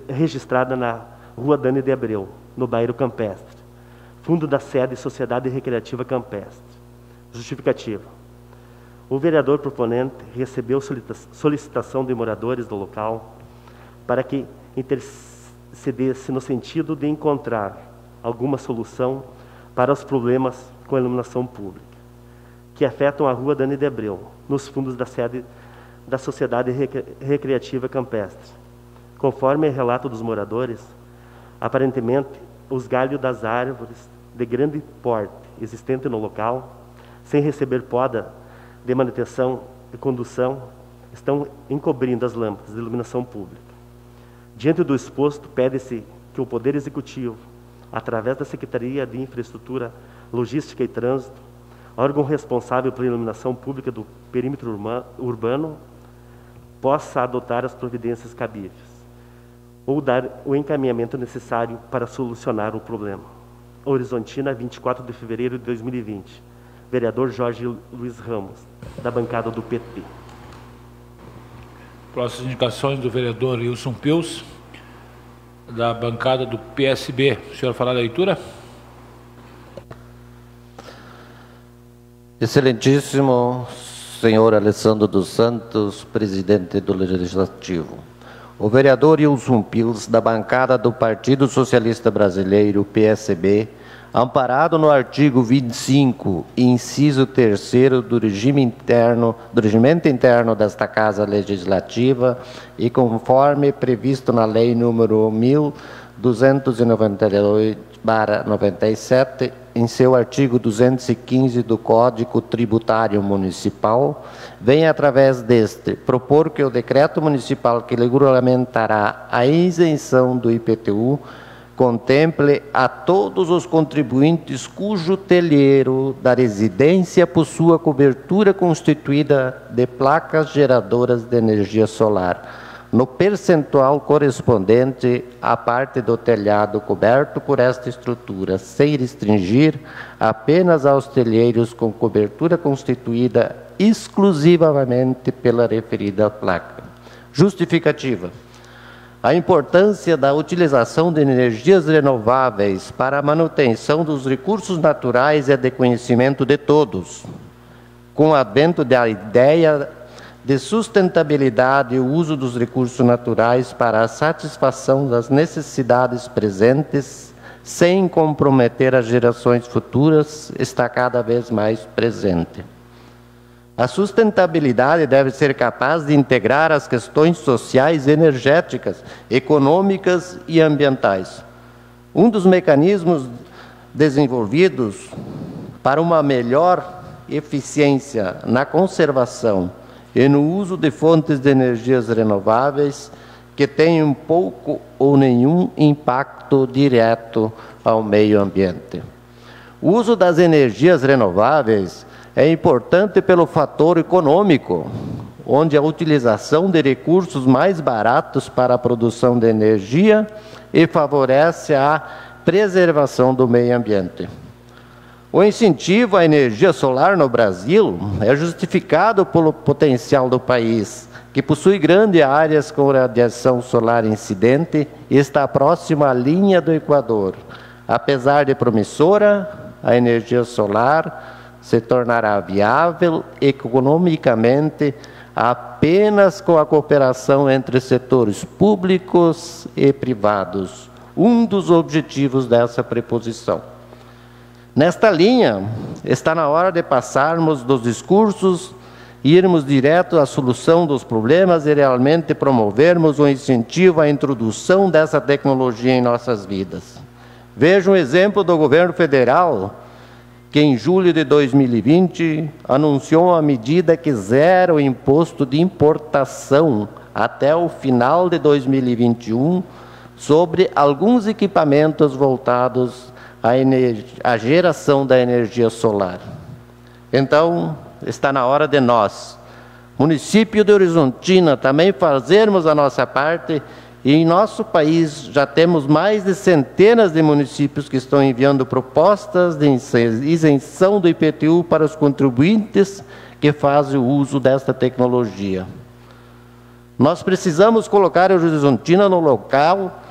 [SPEAKER 4] registrada na Rua Dani de Abreu, no bairro Campestre, fundo da sede Sociedade Recreativa Campestre. Justificativa. O vereador proponente recebeu solicitação de moradores do local para que intercedesse no sentido de encontrar alguma solução para os problemas com a iluminação pública, que afetam a Rua Dani de Abreu, nos fundos da sede da Sociedade Recreativa Campestre. Conforme relato dos moradores, aparentemente, os galhos das árvores de grande porte existentes no local, sem receber poda de manutenção e condução, estão encobrindo as lâmpadas de iluminação pública. Diante do exposto, pede-se que o Poder Executivo, através da Secretaria de Infraestrutura, Logística e Trânsito, órgão responsável pela iluminação pública do perímetro urbano, possa adotar as providências cabíveis ou dar o encaminhamento necessário para solucionar o problema. Horizontina, 24 de fevereiro de 2020. Vereador Jorge Luiz Ramos, da bancada do PT.
[SPEAKER 1] Próximas indicações do vereador Wilson Pils, da bancada do PSB. O senhor fará a leitura?
[SPEAKER 5] Excelentíssimo senhor Alessandro dos Santos, presidente do Legislativo. O vereador Wilson Pils, da bancada do Partido Socialista Brasileiro, PSB, amparado no artigo 25, inciso 3º do regimento interno desta Casa Legislativa e conforme previsto na Lei número 1298/97, em seu artigo 215 do Código Tributário Municipal, vem através deste propor que o decreto municipal que regulamentará a isenção do IPTU contemple a todos os contribuintes cujo telheiro da residência possua cobertura constituída de placas geradoras de energia solar, no percentual correspondente à parte do telhado coberto por esta estrutura, sem restringir apenas aos telheiros com cobertura constituída exclusivamente pela referida placa. Justificativa. A importância da utilização de energias renováveis para a manutenção dos recursos naturais é de conhecimento de todos. Com o advento da ideia de sustentabilidade e o uso dos recursos naturais para a satisfação das necessidades presentes, sem comprometer as gerações futuras, está cada vez mais presente. A sustentabilidade deve ser capaz de integrar as questões sociais, energéticas, econômicas e ambientais. Um dos mecanismos desenvolvidos para uma melhor eficiência na conservação e no uso de fontes de energias renováveis que tenham pouco ou nenhum impacto direto ao meio ambiente. O uso das energias renováveis é importante pelo fator econômico, onde a utilização de recursos mais baratos para a produção de energia e favorece a preservação do meio ambiente. O incentivo à energia solar no Brasil é justificado pelo potencial do país, que possui grandes áreas com radiação solar incidente e está próximo à linha do Equador. Apesar de promissora, a energia solar se tornará viável economicamente apenas com a cooperação entre setores públicos e privados, um dos objetivos dessa preposição. Nesta linha, está na hora de passarmos dos discursos e irmos direto à solução dos problemas e realmente promovermos o incentivo à introdução dessa tecnologia em nossas vidas. Veja um exemplo do governo federal, que em julho de 2020 anunciou uma medida que zera o imposto de importação até o final de 2021 sobre alguns equipamentos voltados à geração da energia solar. Então, está na hora de nós, município de Horizontina, também fazermos a nossa parte, e em nosso país já temos mais de centenas de municípios que estão enviando propostas de isenção do IPTU para os contribuintes que fazem o uso desta tecnologia. Nós precisamos colocar a Horizontina no local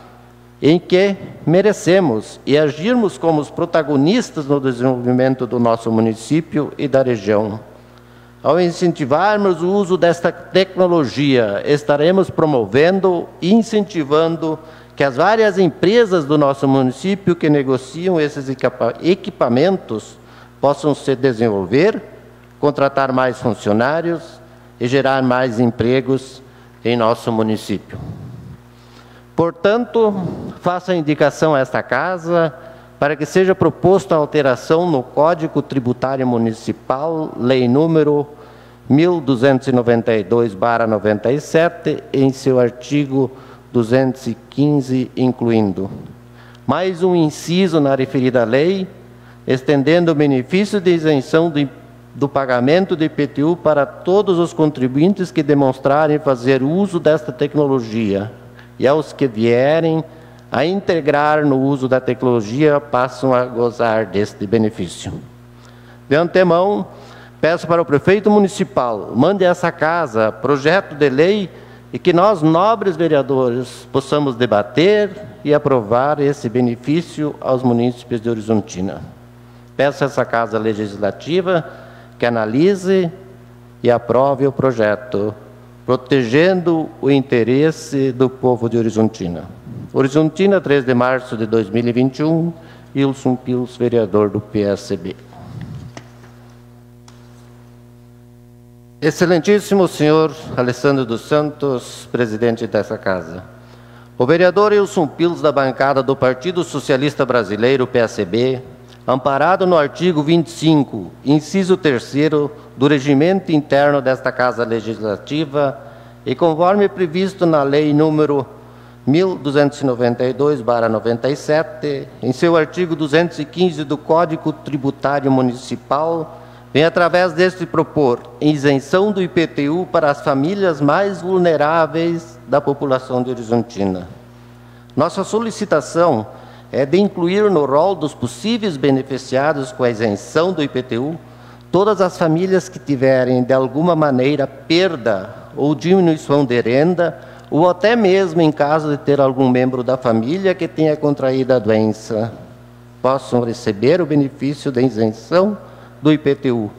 [SPEAKER 5] em que merecemos e agirmos como os protagonistas no desenvolvimento do nosso município e da região. Ao incentivarmos o uso desta tecnologia, estaremos promovendo e incentivando que as várias empresas do nosso município que negociam esses equipamentos possam se desenvolver, contratar mais funcionários e gerar mais empregos em nosso município. Portanto, faço a indicação a esta Casa para que seja proposta a alteração no Código Tributário Municipal, Lei número 1292/97, em seu artigo 215, incluindo mais um inciso na referida lei, estendendo o benefício de isenção do pagamento de IPTU para todos os contribuintes que demonstrarem fazer uso desta tecnologia, e aos que vierem a integrar no uso da tecnologia passam a gozar deste benefício. De antemão, peço para o prefeito municipal, mande a essa Casa projeto de lei e que nós, nobres vereadores, possamos debater e aprovar esse benefício aos munícipes de Horizontina. Peço a essa Casa Legislativa que analise e aprove o projeto, protegendo o interesse do povo de Horizontina. Horizontina, 3 de março de 2021, Ilson Pils, vereador do PSB. Excelentíssimo senhor Alessandro dos Santos, presidente dessa Casa. O vereador Ilson Pils, da bancada do Partido Socialista Brasileiro, PSB, amparado no artigo 25, inciso 3º do regimento interno desta Casa Legislativa e conforme previsto na Lei número 1292/97, em seu artigo 215 do Código Tributário Municipal, vem através deste propor isenção do IPTU para as famílias mais vulneráveis da população de Horizontina. Nossa solicitação é de incluir no rol dos possíveis beneficiados com a isenção do IPTU todas as famílias que tiverem, de alguma maneira, perda ou diminuição de renda, ou até mesmo em caso de ter algum membro da família que tenha contraído a doença, possam receber o benefício da isenção do IPTU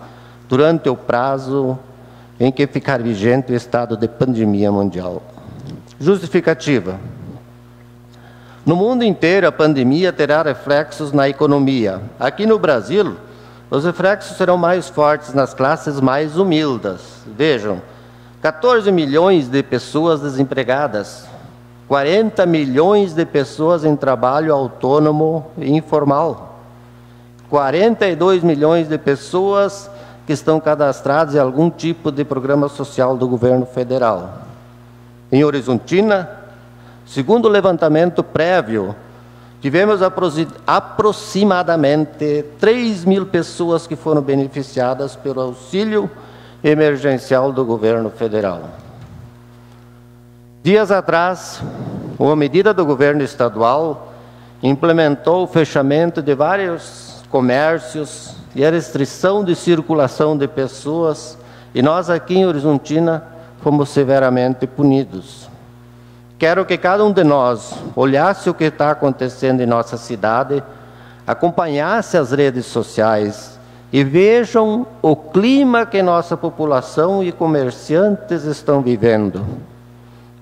[SPEAKER 5] durante o prazo em que ficar vigente o estado de pandemia mundial. Justificativa. No mundo inteiro, a pandemia terá reflexos na economia. Aqui no Brasil, os reflexos serão mais fortes nas classes mais humildes. Vejam, 14 milhões de pessoas desempregadas, 40 milhões de pessoas em trabalho autônomo e informal, 42 milhões de pessoas que estão cadastradas em algum tipo de programa social do governo federal. Em Horizontina, segundo o levantamento prévio, tivemos aproximadamente 3 mil pessoas que foram beneficiadas pelo auxílio emergencial do governo federal. Dias atrás, uma medida do governo estadual implementou o fechamento de vários comércios e a restrição de circulação de pessoas, e nós aqui em Horizontina fomos severamente punidos. Quero que cada um de nós olhasse o que está acontecendo em nossa cidade, acompanhasse as redes sociais e vejam o clima que nossa população e comerciantes estão vivendo.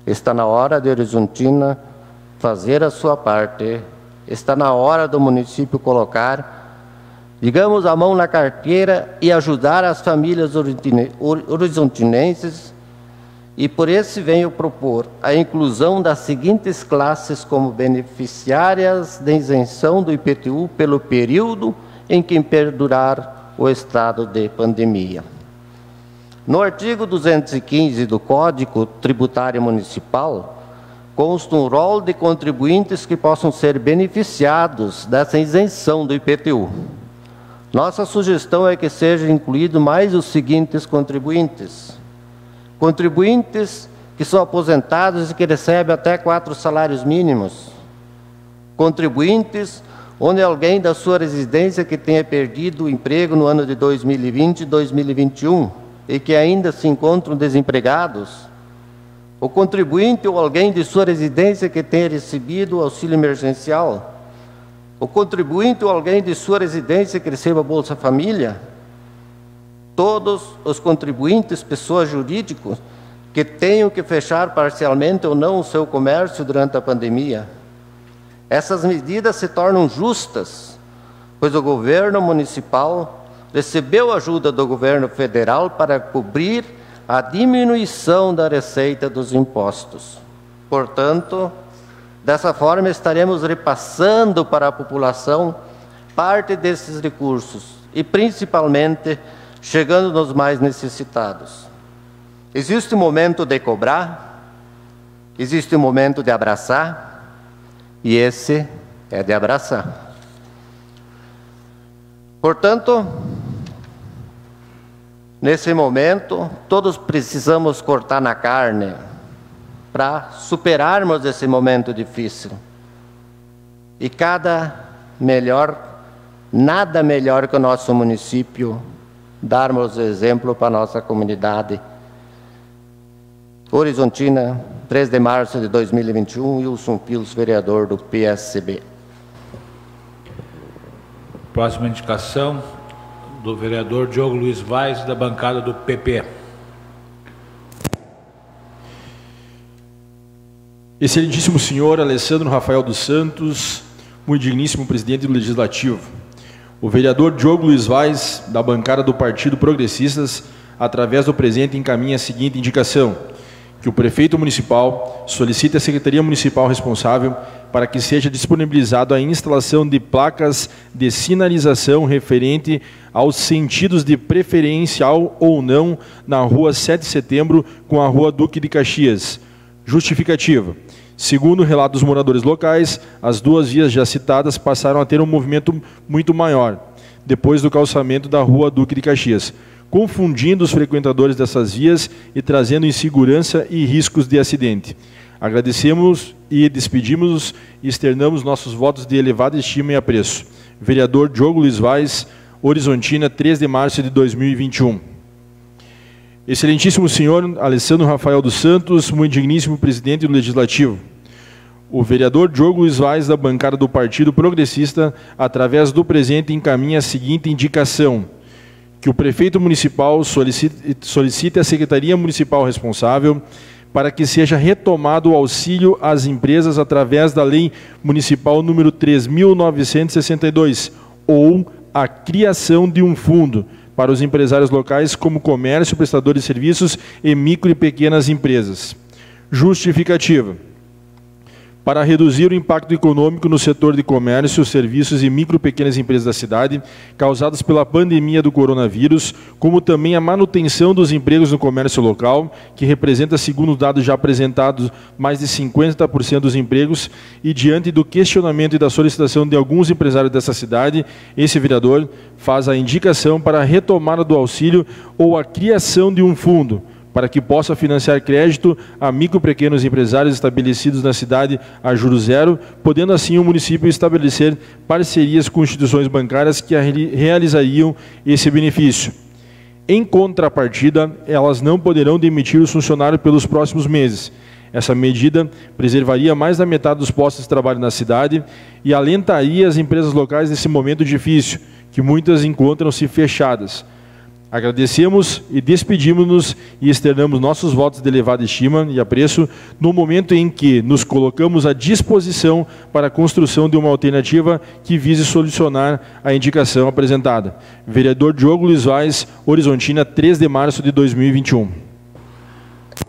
[SPEAKER 5] Está na hora de Horizontina fazer a sua parte, está na hora do município colocar, digamos, a mão na carteira e ajudar as famílias horizontinenses, e por isso venho propor a inclusão das seguintes classes como beneficiárias de isenção do IPTU pelo período em que perdurar o estado de pandemia. No artigo 215 do Código Tributário Municipal, consta um rol de contribuintes que possam ser beneficiados dessa isenção do IPTU. Nossa sugestão é que seja incluído mais os seguintes contribuintes: contribuintes que são aposentados e que recebem até 4 salários mínimos, contribuintes onde alguém da sua residência que tenha perdido o emprego no ano de 2020 e 2021 e que ainda se encontram desempregados, o contribuinte ou alguém de sua residência que tenha recebido o auxílio emergencial, o contribuinte ou alguém de sua residência que receba Bolsa Família, todos os contribuintes, pessoas jurídicas, que tenham que fechar parcialmente ou não o seu comércio durante a pandemia. Essas medidas se tornam justas, pois o governo municipal recebeu ajuda do governo federal para cobrir a diminuição da receita dos impostos. Portanto, dessa forma estaremos repassando para a população parte desses recursos e, principalmente, chegando nos mais necessitados. Existe um momento de cobrar, existe um momento de abraçar, e esse é de abraçar. Portanto, nesse momento, todos precisamos cortar na carne para superarmos esse momento difícil. E nada melhor que o nosso município darmos exemplo para a nossa comunidade. Horizontina, 3 de março de 2021, Wilson Pils, vereador do PSB.
[SPEAKER 1] Próxima indicação do vereador Diogo Luiz Vaz, da bancada do PP.
[SPEAKER 2] Excelentíssimo senhor Alessandro Rafael dos Santos, muito digníssimo presidente do Legislativo. O vereador Diogo Luiz Vaz, da bancada do Partido Progressistas, através do presente encaminha a seguinte indicação: que o prefeito municipal solicite à Secretaria Municipal responsável para que seja disponibilizado a instalação de placas de sinalização referente aos sentidos de preferencial ou não na Rua 7 de Setembro com a Rua Duque de Caxias. Justificativa: segundo o relato dos moradores locais, as duas vias já citadas passaram a ter um movimento muito maior depois do calçamento da Rua Duque de Caxias, confundindo os frequentadores dessas vias e trazendo insegurança e riscos de acidente. Agradecemos e despedimos e externamos nossos votos de elevada estima e apreço. Vereador Diogo Luiz Vaz, Horizontina, 3 de março de 2021. Excelentíssimo senhor Alessandro Rafael dos Santos, muito digníssimo presidente do Legislativo. O vereador Diogo Luiz Vaz, da bancada do Partido Progressista, através do presente encaminha a seguinte indicação: que o prefeito municipal solicite à Secretaria Municipal responsável para que seja retomado o auxílio às empresas através da Lei Municipal número 3.962, ou a criação de um fundo para os empresários locais como comércio, prestador de serviços e micro e pequenas empresas. Justificativa: Para reduzir o impacto econômico no setor de comércio, serviços e micro e pequenas empresas da cidade, causados pela pandemia do coronavírus, como também a manutenção dos empregos no comércio local, que representa, segundo dados já apresentados, mais de 50% dos empregos, e diante do questionamento e da solicitação de alguns empresários dessa cidade, esse vereador faz a indicação para a retomada do auxílio ou a criação de um fundo, para que possa financiar crédito a micro e pequenos empresários estabelecidos na cidade a juros zero, podendo assim o município estabelecer parcerias com instituições bancárias que realizariam esse benefício. Em contrapartida, elas não poderão demitir os funcionários pelos próximos meses. Essa medida preservaria mais da metade dos postos de trabalho na cidade e alentaria as empresas locais nesse momento difícil, que muitas encontram-se fechadas. Agradecemos e despedimos-nos e externamos nossos votos de elevada estima e apreço no momento em que nos colocamos à disposição para a construção de uma alternativa que vise solucionar a indicação apresentada. Vereador Diogo Luiz Vaz, Horizontina, 3 de março de 2021.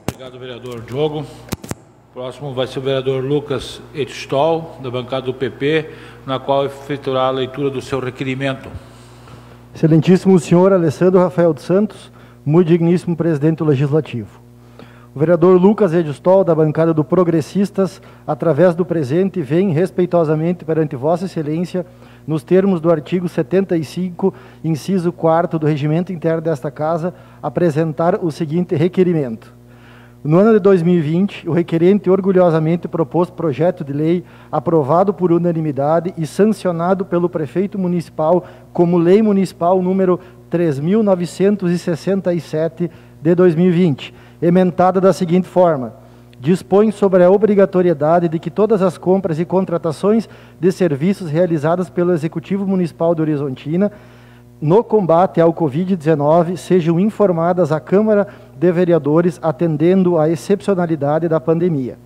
[SPEAKER 1] Obrigado, vereador Diogo. Próximo vai ser o vereador Lucas Edstol, da bancada do PP, na qual efetuará a leitura do seu requerimento.
[SPEAKER 6] Excelentíssimo senhor Alessandro Rafael dos Santos, muito digníssimo presidente do Legislativo. O vereador Lucas Edstol, da bancada do Progressistas, através do presente, vem respeitosamente perante Vossa Excelência, nos termos do artigo 75, inciso 4º do Regimento Interno desta Casa, apresentar o seguinte requerimento. No ano de 2020, o requerente orgulhosamente propôs projeto de lei aprovado por unanimidade e sancionado pelo prefeito municipal como Lei Municipal número 3.967 de 2020, emendada da seguinte forma: dispõe sobre a obrigatoriedade de que todas as compras e contratações de serviços realizadas pelo Executivo Municipal de Horizontina no combate ao Covid-19 sejam informadas à Câmara de Vereadores, atendendo à excepcionalidade da pandemia.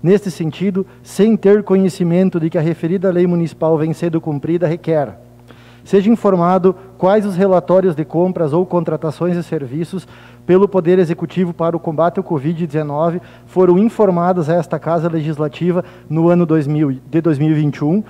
[SPEAKER 6] Neste sentido, sem ter conhecimento de que a referida lei municipal vem sendo cumprida, requer: seja informado quais os relatórios de compras ou contratações de serviços pelo Poder Executivo para o combate ao Covid-19 foram informados a esta Casa Legislativa no ano de 2021,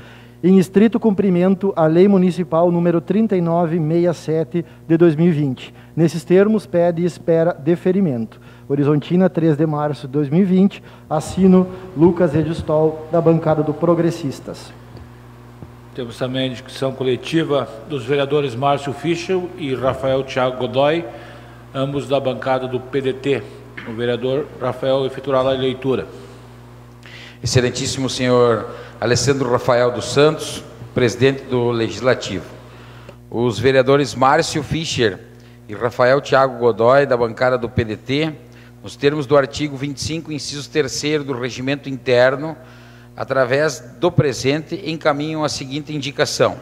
[SPEAKER 6] em estrito cumprimento à Lei Municipal número 3967 de 2020. Nesses termos, pede e espera deferimento. Horizontina, 3 de março de 2020, assino Lucas Edstol, da bancada do Progressistas.
[SPEAKER 1] Temos também a discussão coletiva dos vereadores Márcio Fischel e Rafael Thiago Godoy, ambos da bancada do PDT. O vereador Rafael efetuará a leitura.
[SPEAKER 7] Excelentíssimo senhor Alessandro Rafael dos Santos, presidente do Legislativo. Os vereadores Márcio Fischer e Rafael Thiago Godoy, da bancada do PDT, nos termos do artigo 25, inciso 3º do Regimento Interno, através do presente, encaminham a seguinte indicação: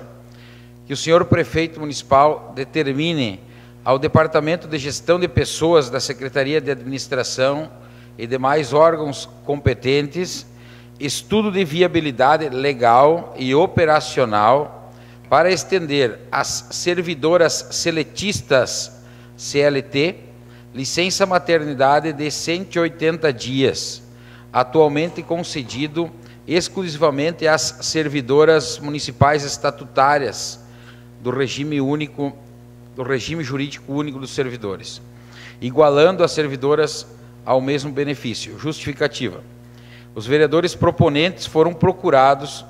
[SPEAKER 7] que o senhor prefeito municipal determine ao Departamento de Gestão de Pessoas da Secretaria de Administração e demais órgãos competentes estudo de viabilidade legal e operacional para estender às servidoras seletistas CLT licença maternidade de 180 dias, atualmente concedido exclusivamente às servidoras municipais estatutárias do regime jurídico único dos servidores, igualando as servidoras ao mesmo benefício. Justificativa: os vereadores proponentes foram procurados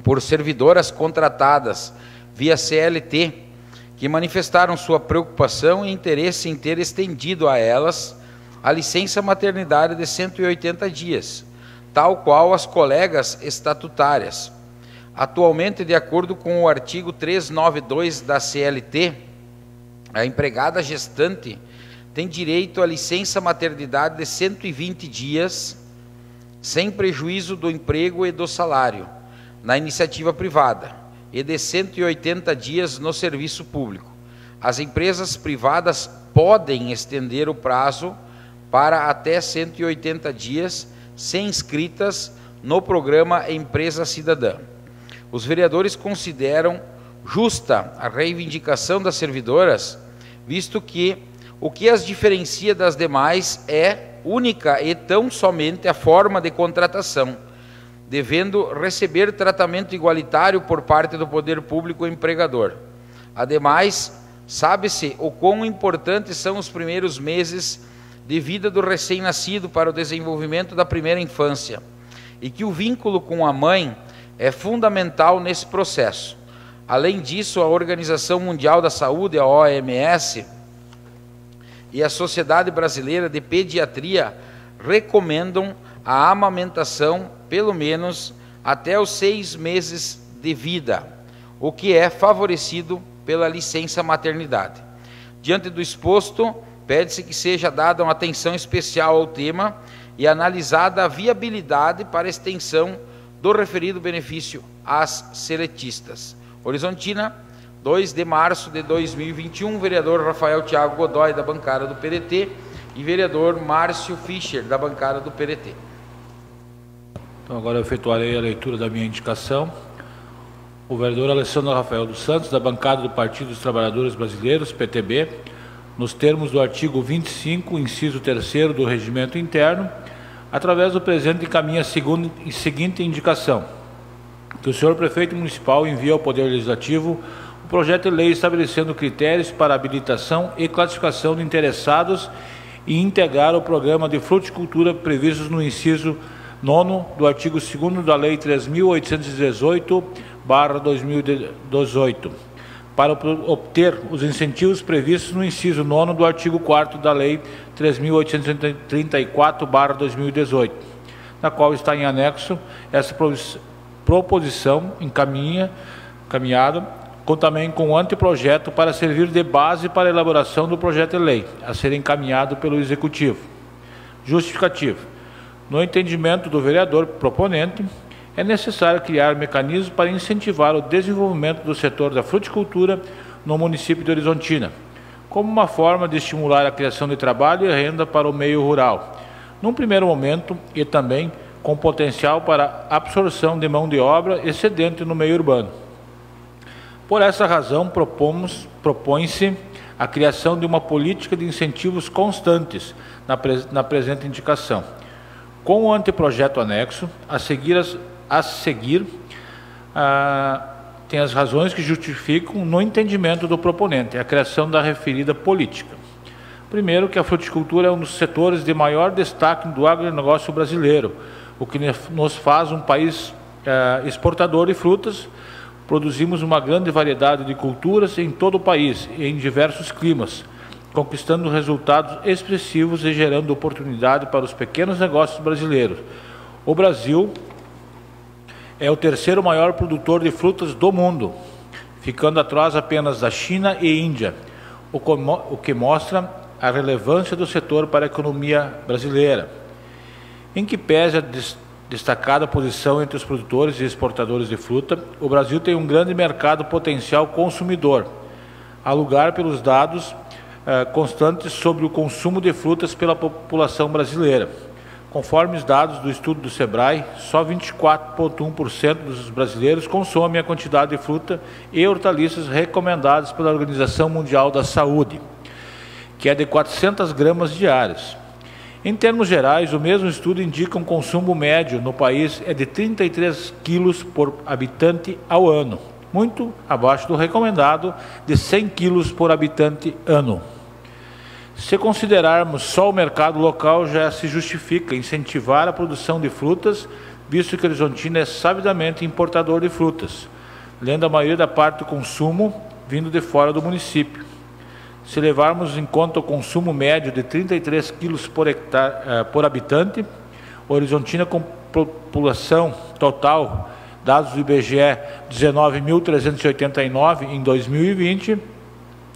[SPEAKER 7] por servidoras contratadas via CLT, que manifestaram sua preocupação e interesse em ter estendido a elas a licença maternidade de 180 dias, tal qual as colegas estatutárias. Atualmente, de acordo com o artigo 392 da CLT, a empregada gestante tem direito à licença maternidade de 120 dias, sem prejuízo do emprego e do salário, na iniciativa privada, e de 180 dias no serviço público. As empresas privadas podem estender o prazo para até 180 dias, sem inscritas no programa Empresa Cidadã. Os vereadores consideram justa a reivindicação das servidoras, visto que o que as diferencia das demais é única e tão somente a forma de contratação, devendo receber tratamento igualitário por parte do poder público empregador. Ademais, sabe-se o quão importantes são os primeiros meses de vida do recém-nascido para o desenvolvimento da primeira infância, e que o vínculo com a mãe é fundamental nesse processo. Além disso, a Organização Mundial da Saúde, a OMS, e a Sociedade Brasileira de Pediatria recomendam a amamentação pelo menos até os 6 meses de vida, o que é favorecido pela licença maternidade. Diante do exposto, pede-se que seja dada uma atenção especial ao tema e analisada a viabilidade para extensão do referido benefício às seletistas. Horizontina, 2 de março de 2021, vereador Rafael Thiago Godoy, da bancada do PDT, e vereador Márcio Fischer, da bancada do PDT.
[SPEAKER 1] Então, agora eu efetuarei a leitura da minha indicação. O vereador Alessandro Rafael dos Santos, da bancada do Partido dos Trabalhadores Brasileiros, PTB, nos termos do artigo 25, inciso 3º do Regimento Interno, através do presente encaminha a seguinte indicação: que o senhor prefeito municipal envie ao Poder Legislativo o projeto de lei estabelecendo critérios para habilitação e classificação de interessados e integrar o programa de fruticultura previstos no inciso 9º do artigo 2º da Lei 3.818/2018, para obter os incentivos previstos no inciso 9º do artigo 4º da Lei 3.834/2018, na qual está em anexo essa proposição encaminhada, também com o anteprojeto para servir de base para a elaboração do projeto de lei, a ser encaminhado pelo Executivo. Justificativo. No entendimento do vereador proponente, é necessário criar mecanismos para incentivar o desenvolvimento do setor da fruticultura no município de Horizontina, como uma forma de estimular a criação de trabalho e renda para o meio rural, num primeiro momento, e também com potencial para absorção de mão de obra excedente no meio urbano. Por essa razão, propõe-se a criação de uma política de incentivos constantes na presente indicação, com o anteprojeto anexo, tem as razões que justificam, no entendimento do proponente, a criação da referida política. Primeiro, que a fruticultura é um dos setores de maior destaque do agronegócio brasileiro, o que nos faz um país exportador de frutas. Produzimos uma grande variedade de culturas em todo o país e em diversos climas, conquistando resultados expressivos e gerando oportunidade para os pequenos negócios brasileiros. O Brasil é o 3º maior produtor de frutas do mundo, ficando atrás apenas da China e Índia, o que mostra a relevância do setor para a economia brasileira. Em que pese a destacada posição entre os produtores e exportadores de fruta, o Brasil tem um grande mercado potencial consumidor, a lugar pelos dados constantes sobre o consumo de frutas pela população brasileira. Conforme os dados do estudo do SEBRAE, só 24,1% dos brasileiros consomem a quantidade de fruta e hortaliças recomendadas pela Organização Mundial da Saúde, que é de 400 gramas diárias. Em termos gerais, o mesmo estudo indica um consumo médio no país é de 33 quilos por habitante ao ano, muito abaixo do recomendado de 100 quilos por habitante ano. Se considerarmos só o mercado local, já se justifica incentivar a produção de frutas, visto que Horizontina é sabidamente importador de frutas, lendo a maioria da parte do consumo vindo de fora do município. Se levarmos em conta o consumo médio de 33 quilos por habitante, Horizontina com população total, dados do IBGE, 19.389 em 2020,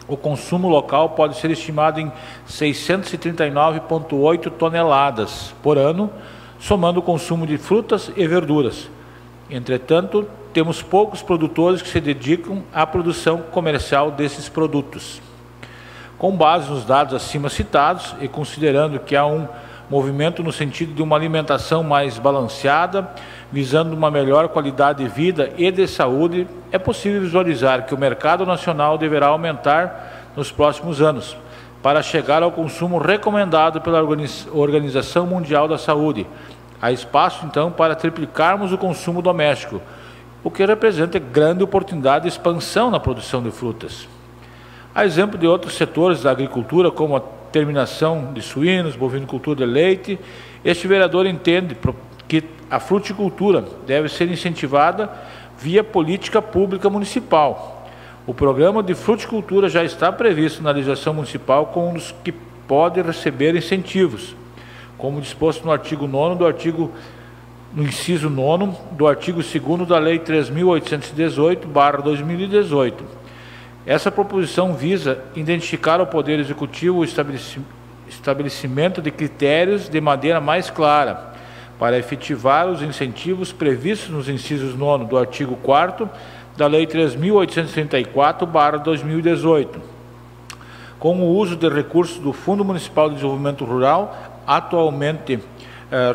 [SPEAKER 1] o consumo local pode ser estimado em 639,8 toneladas por ano, somando o consumo de frutas e verduras. Entretanto, temos poucos produtores que se dedicam à produção comercial desses produtos. Com base nos dados acima citados e considerando que há um movimento no sentido de uma alimentação mais balanceada, visando uma melhor qualidade de vida e de saúde, é possível visualizar que o mercado nacional deverá aumentar nos próximos anos, para chegar ao consumo recomendado pela Organização Mundial da Saúde, Há espaço, então, para triplicarmos o consumo doméstico, o que representa grande oportunidade de expansão na produção de frutas. A exemplo de outros setores da agricultura, como a terminação de suínos, bovinocultura de leite, este vereador entende que a fruticultura deve ser incentivada via política pública municipal. O programa de fruticultura já está previsto na legislação municipal como um dos que pode receber incentivos, como disposto no artigo 9º no inciso 9º do artigo 2º da Lei 3.818/2018. Essa proposição visa identificar ao Poder Executivo o estabelecimento de critérios de maneira mais clara para efetivar os incentivos previstos nos incisos 9º do artigo 4º da Lei 3.834/2018, com o uso de recursos do Fundo Municipal de Desenvolvimento Rural, atualmente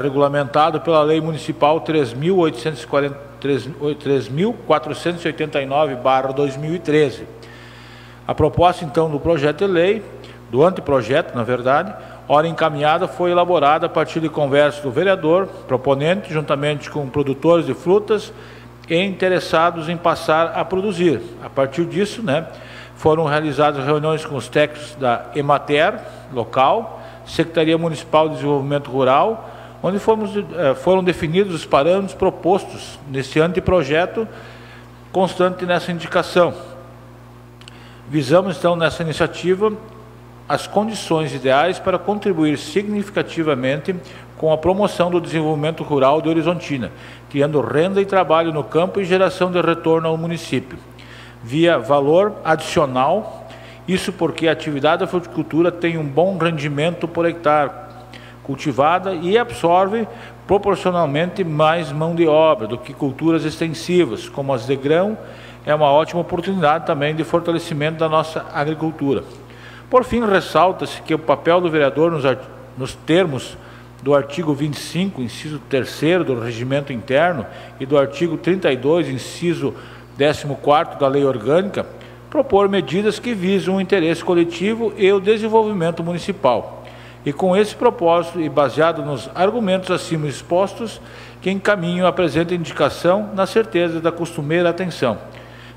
[SPEAKER 1] regulamentado pela Lei Municipal 3.489/2013. A proposta, então, do projeto de lei, do anteprojeto, na verdade, ora encaminhada, foi elaborada a partir de conversas do vereador, proponente, juntamente com produtores de frutas e interessados em passar a produzir. A partir disso, foram realizadas reuniões com os técnicos da Emater, local, Secretaria Municipal de Desenvolvimento Rural, onde foram definidos os parâmetros propostos nesse anteprojeto, constante nessa indicação. Visamos, então, nessa iniciativa, as condições ideais para contribuir significativamente com a promoção do desenvolvimento rural de Horizontina, criando renda e trabalho no campo e geração de retorno ao município, via valor adicional, isso porque a atividade da fruticultura tem um bom rendimento por hectare cultivada e absorve proporcionalmente mais mão de obra do que culturas extensivas, como as de grão. É uma ótima oportunidade também de fortalecimento da nossa agricultura. Por fim, ressalta-se que o papel do vereador nos termos do artigo 25, inciso 3º do Regimento Interno e do artigo 32, inciso 14º da Lei Orgânica, propor medidas que visam o interesse coletivo e o desenvolvimento municipal. E com esse propósito e baseado nos argumentos acima expostos, que encaminho a presente indicação na certeza da costumeira atenção.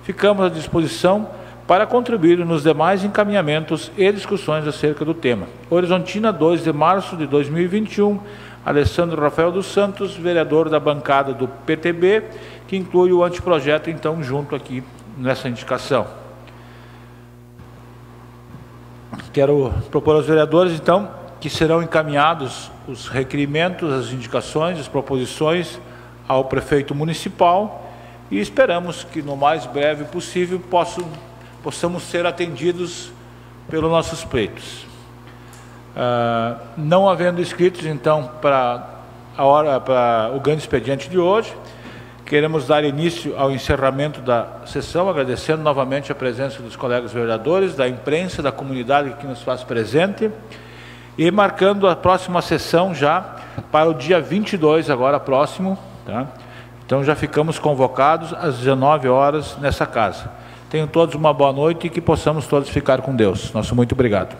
[SPEAKER 1] Ficamos à disposição para contribuir nos demais encaminhamentos e discussões acerca do tema. Horizontina, 2 de março de 2021, Alessandro Rafael dos Santos, vereador da bancada do PTB, que inclui o anteprojeto, então, junto aqui nessa indicação. Quero propor aos vereadores, então, que serão encaminhados os requerimentos, as indicações, as proposições ao prefeito municipal e esperamos que no mais breve possível possamos ser atendidos pelos nossos pleitos. Não havendo inscritos, então, para o grande expediente de hoje, queremos dar início ao encerramento da sessão, agradecendo novamente a presença dos colegas vereadores, da imprensa, da comunidade que nos faz presente, e marcando a próxima sessão já para o dia 22, agora próximo, tá? Então já ficamos convocados às 19 horas nessa casa. Tenham todos uma boa noite e que possamos todos ficar com Deus. Nosso muito obrigado.